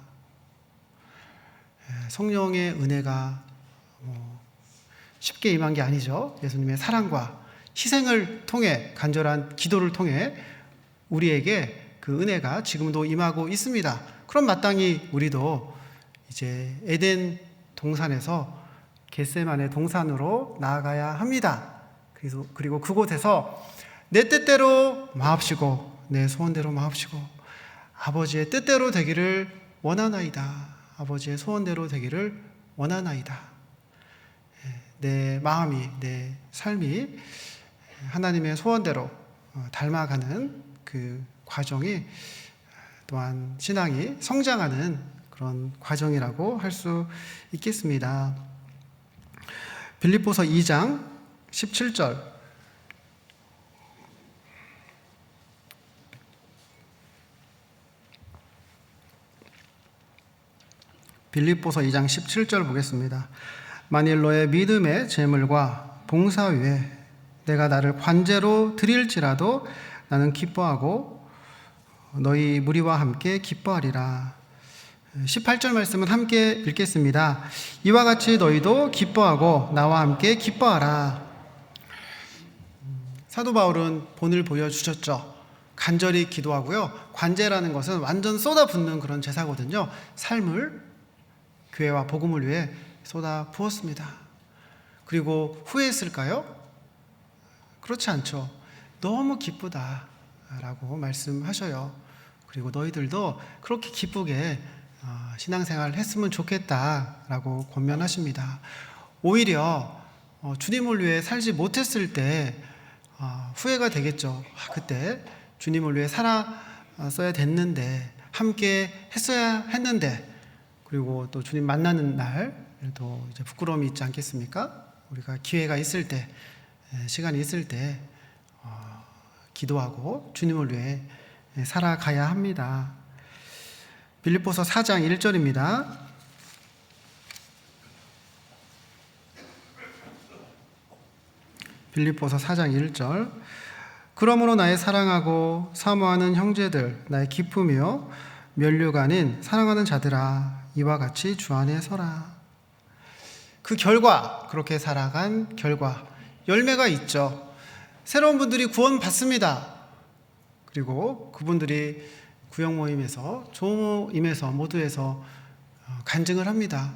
성령의 은혜가 쉽게 임한 게 아니죠. 예수님의 사랑과 희생을 통해, 간절한 기도를 통해 우리에게 그 은혜가 지금도 임하고 있습니다. 그럼 마땅히 우리도 이제 에덴 동산에서 겟세마네 동산으로 나아가야 합니다. 그리고 그곳에서 내 뜻대로 마옵시고 내 소원대로 마옵시고 아버지의 뜻대로 되기를 원하나이다. 아버지의 소원대로 되기를 원하나이다. 내 마음이, 내 삶이 하나님의 소원대로 닮아가는 그 과정이 또한 신앙이 성장하는 그런 과정이라고 할 수 있겠습니다. 빌립보서 2장 17절, 빌립보서 2장 17절 보겠습니다. 만일 너의 믿음의 제물과 봉사 위에 내가 나를 관제로 드릴지라도 나는 기뻐하고 너희 무리와 함께 기뻐하리라. 18절 말씀은 함께 읽겠습니다. 이와 같이 너희도 기뻐하고 나와 함께 기뻐하라. 사도 바울은 본을 보여주셨죠. 간절히 기도하고요. 관제라는 것은 완전 쏟아붓는 그런 제사거든요. 삶을 교회와 복음을 위해 쏟아 부었습니다. 그리고 후회했을까요? 그렇지 않죠. 너무 기쁘다라고 말씀하셔요. 그리고 너희들도 그렇게 기쁘게 신앙생활을 했으면 좋겠다라고 권면하십니다. 오히려 주님을 위해 살지 못했을 때 후회가 되겠죠. 그때 주님을 위해 살았어야 됐는데, 함께 했어야 했는데, 그리고 또 주님 만나는 날도 이제 부끄러움이 있지 않겠습니까? 우리가 기회가 있을 때, 시간이 있을 때 기도하고 주님을 위해 살아가야 합니다. 빌립보서 4장 1절입니다. 빌립보서 4장 1절. 그러므로 나의 사랑하고 사모하는 형제들, 나의 기쁨이요 면류가 아닌 사랑하는 자들아, 이와 같이 주 안에 서라. 그 결과, 그렇게 살아간 결과, 열매가 있죠. 새로운 분들이 구원 받습니다. 그리고 그분들이 구역 모임에서, 조모임에서, 모두에서 간증을 합니다.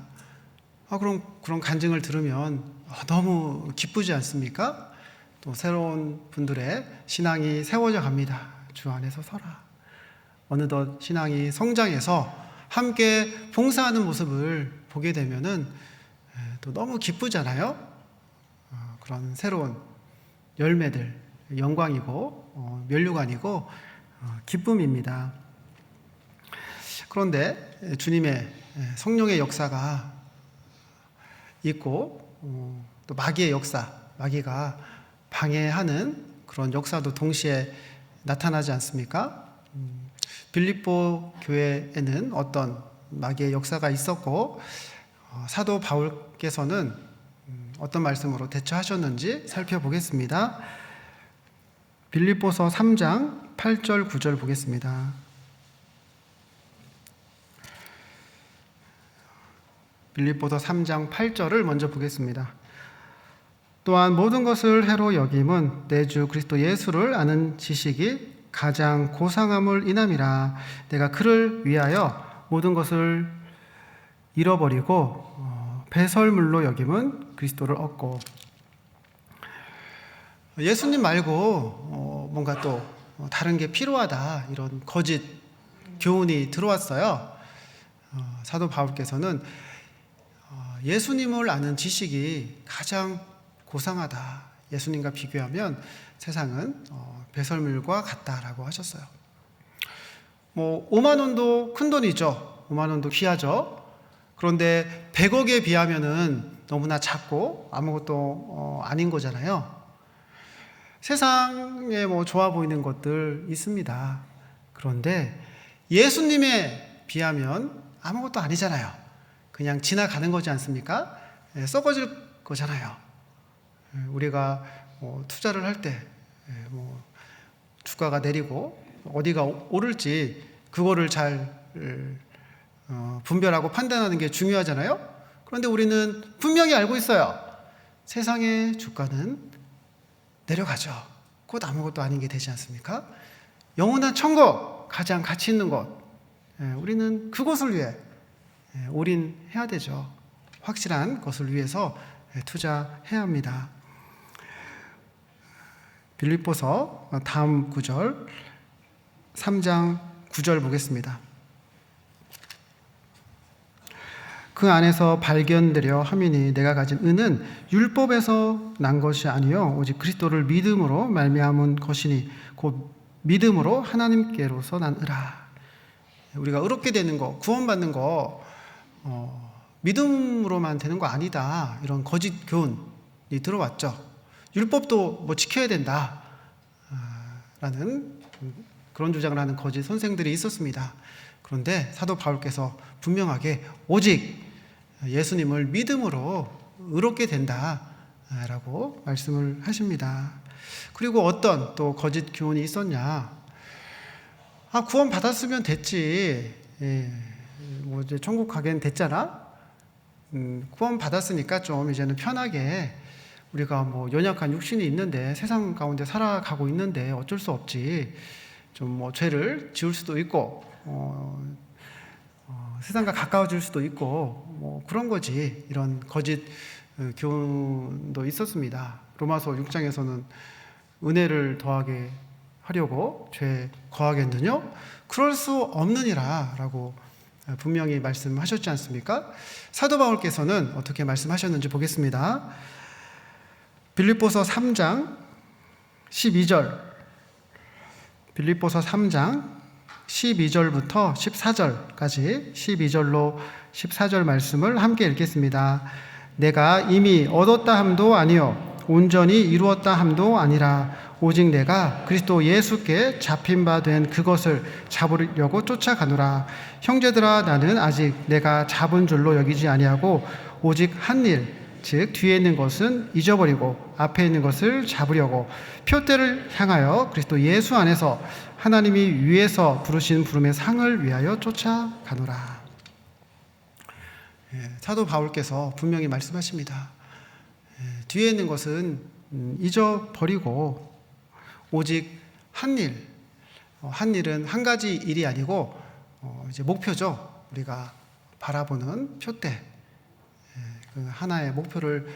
그럼 그런 간증을 들으면 너무 기쁘지 않습니까? 또 새로운 분들의 신앙이 세워져 갑니다. 주 안에서 서라. 어느덧 신앙이 성장해서 함께 봉사하는 모습을 보게 되면은 또 너무 기쁘잖아요. 그런 새로운 열매들, 영광이고 면류관이고 기쁨입니다. 그런데 주님의 성령의 역사가 있고 또 마귀의 역사, 마귀가 방해하는 그런 역사도 동시에 나타나지 않습니까? 빌립보 교회에는 어떤 마귀의 역사가 있었고 사도 바울께서는 어떤 말씀으로 대처하셨는지 살펴보겠습니다. 빌립보서 3장 8절 9절 보겠습니다. 빌립보서 3장 8절을 먼저 보겠습니다. 또한 모든 것을 해로 여김은 내 주 그리스도 예수를 아는 지식이 가장 고상함을 인함이라. 내가 그를 위하여 모든 것을 잃어버리고 배설물로 여김은 그리스도를 얻고. 예수님 말고 뭔가 또 다른 게 필요하다, 이런 거짓 교훈이 들어왔어요. 사도 바울께서는 예수님을 아는 지식이 가장 고상하다. 예수님과 비교하면 세상은 배설물과 같다라고 하셨어요. 5만 원도 큰 돈이죠. 5만 원도 귀하죠. 그런데 100억에 비하면은 너무나 작고 아무것도 아닌 거잖아요. 세상에 좋아 보이는 것들 있습니다. 그런데 예수님에 비하면 아무것도 아니잖아요. 그냥 지나가는 거지 않습니까? 썩어질 거잖아요. 우리가 투자를 할 때 주가가 내리고 어디가 오를지 그거를 잘 분별하고 판단하는 게 중요하잖아요. 그런데 우리는 분명히 알고 있어요. 세상의 주가는 내려가죠. 곧 아무것도 아닌 게 되지 않습니까? 영원한 천국, 가장 가치 있는 곳, 우리는 그것을 위해 올인해야 되죠. 확실한 것을 위해서 투자해야 합니다. 빌립보서 다음 구절 3장 9절 보겠습니다. 그 안에서 발견되려 함이니 내가 가진 은은 율법에서 난 것이 아니요 오직 그리스도를 믿음으로 말미암은 것이니 곧 믿음으로 하나님께로서 난 의라. 우리가 의롭게 되는 거, 구원받는 거 믿음으로만 되는 거 아니다, 이런 거짓 교훈이 들어왔죠. 율법도 지켜야 된다 라는 그런 주장을 하는 거짓 선생들이 있었습니다. 그런데 사도 바울께서 분명하게 오직 예수님을 믿음으로 의롭게 된다 라고 말씀을 하십니다. 그리고 어떤 또 거짓 교훈이 있었냐. 구원 받았으면 됐지. 이제 천국 가긴 됐잖아. 구원 받았으니까 좀 이제는 편하게 우리가 뭐 연약한 육신이 있는데 세상 가운데 살아가고 있는데 어쩔 수 없지. 좀 뭐 죄를 지을 수도 있고 세상과 가까워질 수도 있고 뭐 그런 거지. 이런 거짓 교훈도 있었습니다. 로마서 6장에서는 은혜를 더하게 하려고 죄 거하겠느냐? 그럴 수 없느니라 라고 분명히 말씀하셨지 않습니까? 사도 바울께서는 어떻게 말씀하셨는지 보겠습니다. 빌립보서 3장 12절, 빌립보서 3장 12절부터 14절까지 12절로 14절 말씀을 함께 읽겠습니다. 내가 이미 얻었다 함도 아니요 온전히 이루었다 함도 아니라 오직 내가 그리스도 예수께 잡힌 바 된 그것을 잡으려고 쫓아가노라. 형제들아, 나는 아직 내가 잡은 줄로 여기지 아니하고 오직 한 일, 즉 뒤에 있는 것은 잊어버리고 앞에 있는 것을 잡으려고 표대를 향하여 그리스도 예수 안에서 하나님이 위에서 부르신 부름의 상을 위하여 쫓아가노라. 사도 바울께서 분명히 말씀하십니다. 뒤에 있는 것은 잊어버리고 오직 한 일, 한 일은 한 가지 일이 아니고 이제 목표죠. 우리가 바라보는 표대, 그 하나의 목표를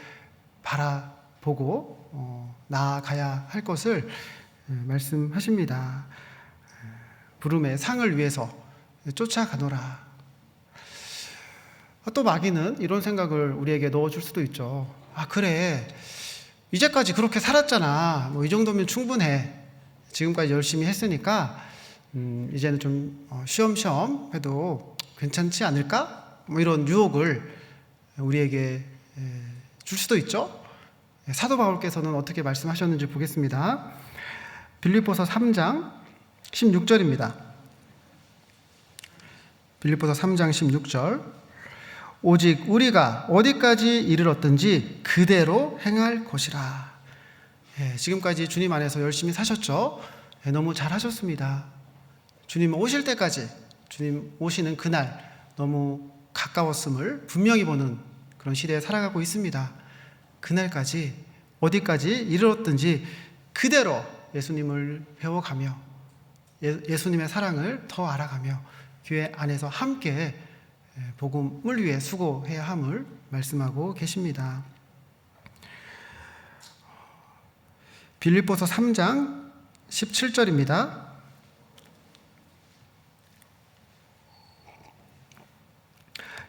바라보고 나아가야 할 것을 말씀하십니다. 부름의 상을 위해서 쫓아가노라. 또 마귀는 이런 생각을 우리에게 넣어줄 수도 있죠. 아, 그래, 이제까지 그렇게 살았잖아. 뭐 이 정도면 충분해. 지금까지 열심히 했으니까 이제는 좀 쉬엄쉬엄 해도 괜찮지 않을까? 뭐 이런 유혹을 우리에게 줄 수도 있죠. 사도 바울께서는 어떻게 말씀하셨는지 보겠습니다. 빌립보서 3장 16절입니다. 빌립보서 3장 16절. 오직 우리가 어디까지 이르렀든지 그대로 행할 것이라. 지금까지 주님 안에서 열심히 사셨죠? 너무 잘하셨습니다. 주님 오실 때까지, 주님 오시는 그날 너무 가까웠음을 분명히 보는 그런 시대에 살아가고 있습니다. 그날까지 어디까지 이르렀든지 그대로 예수님을 배워가며 예수님의 사랑을 더 알아가며 교회 안에서 함께 복음을 위해 수고해야 함을 말씀하고 계십니다. 빌립보서 3장 17절입니다.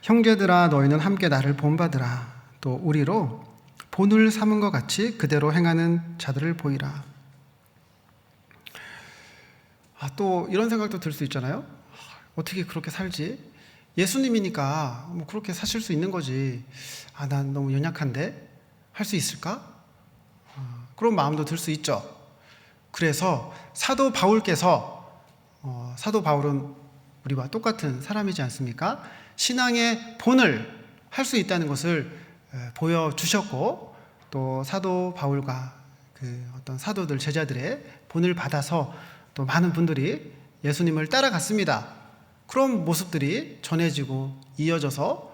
형제들아, 너희는 함께 나를 본받으라. 또 우리로 본을 삼은 것 같이 그대로 행하는 자들을 보이라. 또 이런 생각도 들 수 있잖아요. 어떻게 그렇게 살지? 예수님이니까 뭐 그렇게 사실 수 있는 거지. 난 너무 연약한데 할 수 있을까? 그런 마음도 들 수 있죠. 그래서 사도 바울께서 사도 바울은 우리와 똑같은 사람이지 않습니까? 신앙의 본을 할 수 있다는 것을 보여주셨고, 또 사도 바울과 그 어떤 사도들 제자들의 본을 받아서 또 많은 분들이 예수님을 따라갔습니다. 그런 모습들이 전해지고 이어져서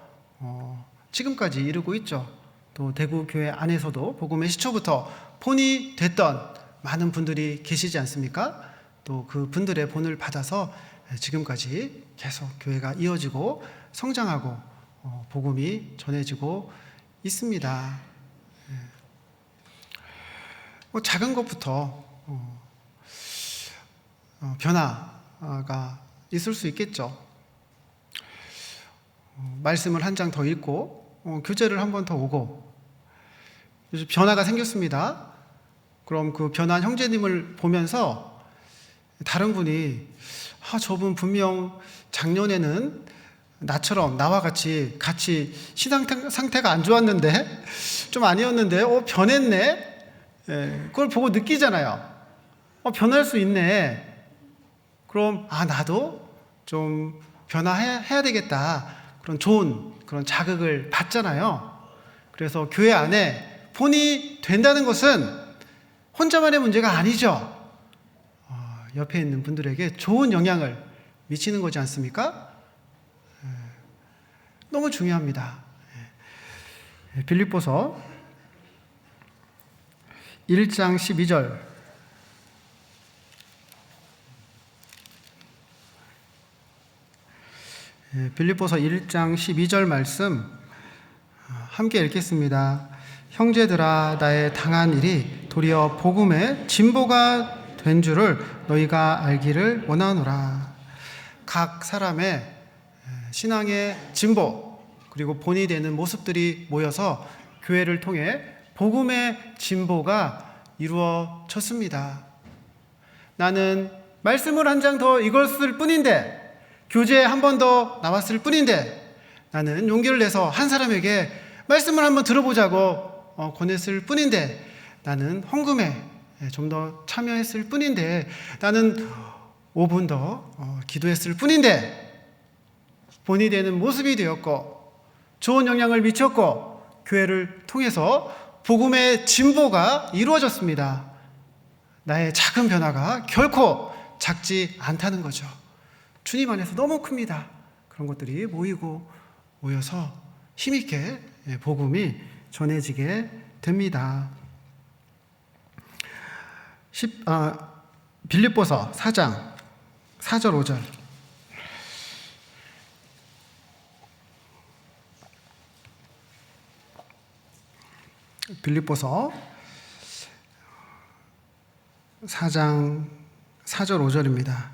지금까지 이르고 있죠. 또 대구 교회 안에서도 복음의 시초부터 본이 됐던 많은 분들이 계시지 않습니까? 또 그 분들의 본을 받아서 지금까지 계속 교회가 이어지고 성장하고 복음이 전해지고 있습니다. 작은 것부터 변화가 있을 수 있겠죠. 말씀을 한 장 더 읽고 교재를 한 번 더 오고 변화가 생겼습니다. 그럼 그 변한 형제님을 보면서 다른 분이 저분 분명 작년에는 나처럼 나와 같이 신앙 상태가 안 좋았는데 좀 아니었는데 변했네. 그걸 보고 느끼잖아요. 변할 수 있네. 그럼 나도 좀 변화해야 되겠다. 그런 좋은 그런 자극을 받잖아요. 그래서 교회 안에 본이 된다는 것은 혼자만의 문제가 아니죠. 옆에 있는 분들에게 좋은 영향을 미치는 거지 않습니까? 너무 중요합니다. 빌립보서 1장 12절. 빌립보서 1장 12절 말씀 함께 읽겠습니다. 형제들아, 나의 당한 일이 도리어 복음의 진보가 된 줄을 너희가 알기를 원하노라. 각 사람의 신앙의 진보 그리고 본이 되는 모습들이 모여서 교회를 통해 복음의 진보가 이루어졌습니다. 나는 말씀을 한 장 더 읽었을 뿐인데, 교재에 한 번 더 나왔을 뿐인데, 나는 용기를 내서 한 사람에게 말씀을 한번 들어보자고 권했을 뿐인데, 나는 헌금에 좀 더 참여했을 뿐인데, 나는 5분 더 기도했을 뿐인데, 본이 되는 모습이 되었고 좋은 영향을 미쳤고 교회를 통해서 복음의 진보가 이루어졌습니다. 나의 작은 변화가 결코 작지 않다는 거죠. 주님 안에서 너무 큽니다. 그런 것들이 모여서 힘있게 복음이 전해지게 됩니다. 빌립보서 4장 4절 5절. 빌립보서 4장 4절 5절입니다.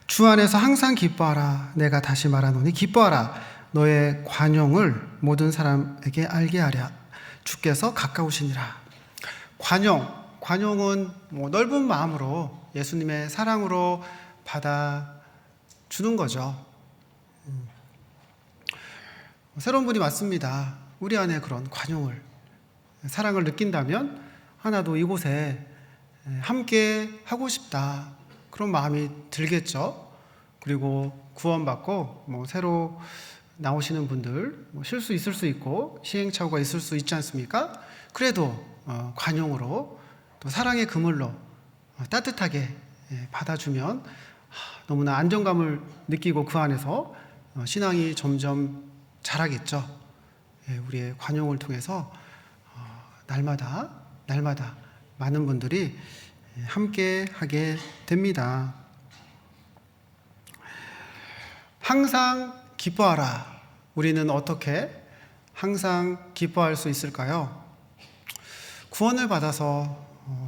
주 안에서 항상 기뻐하라. 내가 다시 말하노니 기뻐하라. 너의 관용을 모든 사람에게 알게 하랴. 주께서 가까우시니라. 관용은 넓은 마음으로 예수님의 사랑으로 받아주는 거죠. 새로운 분이 왔습니다. 우리 안에 그런 관용을, 사랑을 느낀다면 하나도 이곳에 함께 하고 싶다, 그런 마음이 들겠죠. 그리고 구원받고 새로 나오시는 분들 실수 있을 수 있고 시행착오가 있을 수 있지 않습니까? 그래도 관용으로 또 사랑의 그물로 따뜻하게 받아주면 너무나 안정감을 느끼고 그 안에서 신앙이 점점 자라겠죠. 우리의 관용을 통해서 날마다 많은 분들이 함께 하게 됩니다. 항상 기뻐하라. 우리는 어떻게 항상 기뻐할 수 있을까요? 구원을 받아서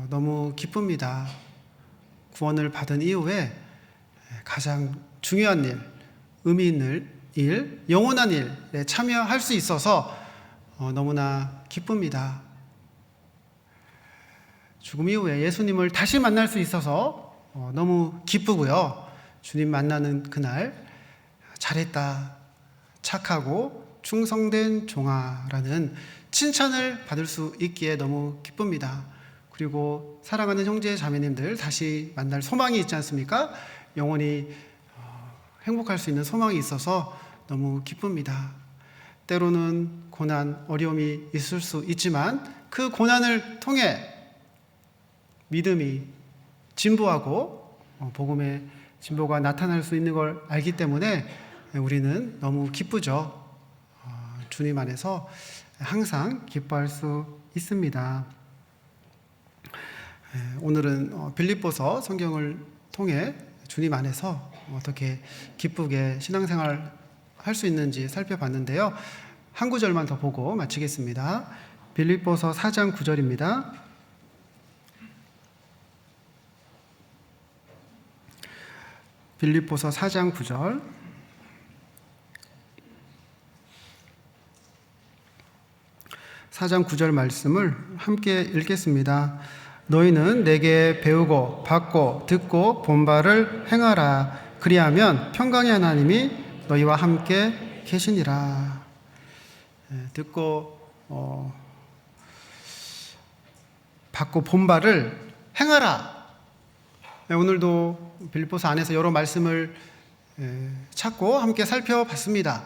너무 기쁩니다. 구원을 받은 이후에 가장 중요한 일, 의미 있는 일, 영원한 일에 참여할 수 있어서 너무나 기쁩니다. 죽음 이후에 예수님을 다시 만날 수 있어서 너무 기쁘고요. 주님 만나는 그날 잘했다, 착하고 충성된 종아라는 칭찬을 받을 수 있기에 너무 기쁩니다. 그리고 사랑하는 형제 자매님들 다시 만날 소망이 있지 않습니까? 영원히 행복할 수 있는 소망이 있어서 너무 기쁩니다. 때로는 고난, 어려움이 있을 수 있지만 그 고난을 통해 믿음이 진보하고 복음의 진보가 나타날 수 있는 걸 알기 때문에 우리는 너무 기쁘죠. 주님 안에서 항상 기뻐할 수 있습니다. 오늘은 빌립보서 성경을 통해 주님 안에서 어떻게 기쁘게 신앙생활 할 수 있는지 살펴봤는데요. 한 구절만 더 보고 마치겠습니다. 빌립보서 4장 9절입니다. 빌립보서 4장 9절. (4장 9절) 말씀을 함께 읽겠습니다. 너희는 내게 배우고 받고 듣고 본 바를 행하라. 그리하면 평강의 하나님이 너희와 함께 계시니라. 듣고 받고 본 바를 행하라. 오늘도 빌립보서 안에서 여러 말씀을 찾고 함께 살펴봤습니다.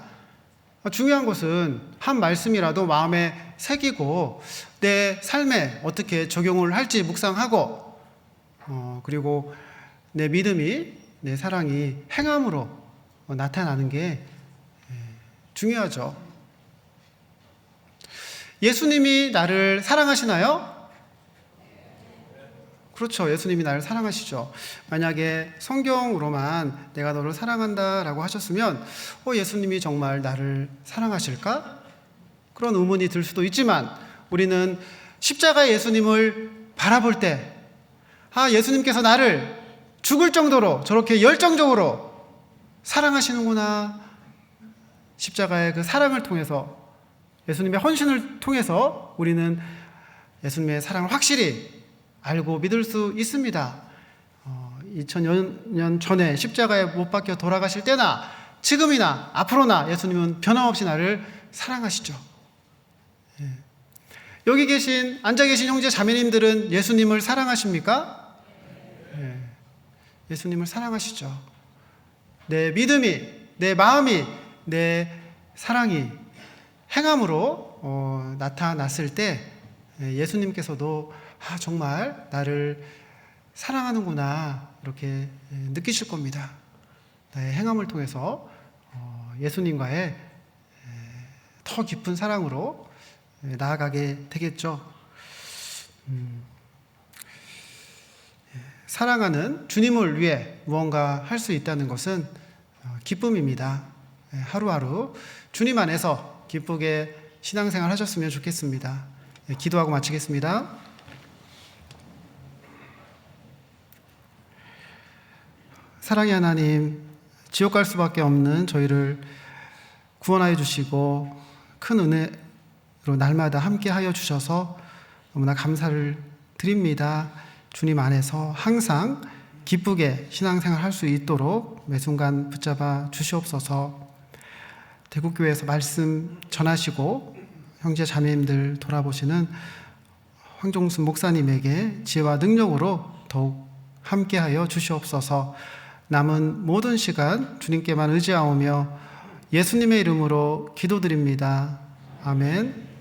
중요한 것은 한 말씀이라도 마음에 새기고 내 삶에 어떻게 적용을 할지 묵상하고 그리고 내 믿음이, 내 사랑이 행함으로 나타나는 게 중요하죠. 예수님이 나를 사랑하시나요? 그렇죠. 예수님이 나를 사랑하시죠. 만약에 성경으로만 내가 너를 사랑한다라고 하셨으면 예수님이 정말 나를 사랑하실까? 그런 의문이 들 수도 있지만 우리는 십자가의 예수님을 바라볼 때 예수님께서 나를 죽을 정도로 저렇게 열정적으로 사랑하시는구나. 십자가의 그 사랑을 통해서 예수님의 헌신을 통해서 우리는 예수님의 사랑을 확실히 알고 믿을 수 있습니다. 2000년 전에 십자가에 못 박혀 돌아가실 때나 지금이나 앞으로나 예수님은 변함없이 나를 사랑하시죠. 여기 앉아 계신 형제 자매님들은 예수님을 사랑하십니까? 예수님을 사랑하시죠. 내 믿음이, 내 마음이, 내 사랑이 행함으로 나타났을 때 예수님께서도 정말 나를 사랑하는구나 이렇게 느끼실 겁니다. 나의 행함을 통해서 예수님과의 더 깊은 사랑으로 나아가게 되겠죠. 사랑하는 주님을 위해 무언가 할 수 있다는 것은 기쁨입니다. 하루하루 주님 안에서 기쁘게 신앙생활 하셨으면 좋겠습니다. 기도하고 마치겠습니다. 사랑의 하나님, 지옥 갈 수밖에 없는 저희를 구원하여 주시고 큰 은혜로 날마다 함께하여 주셔서 너무나 감사를 드립니다. 주님 안에서 항상 기쁘게 신앙생활 할 수 있도록 매 순간 붙잡아 주시옵소서. 대국교회에서 말씀 전하시고 형제 자매님들 돌아보시는 황종순 목사님에게 지혜와 능력으로 더욱 함께하여 주시옵소서. 남은 모든 시간 주님께만 의지하오며 예수님의 이름으로 기도드립니다. 아멘.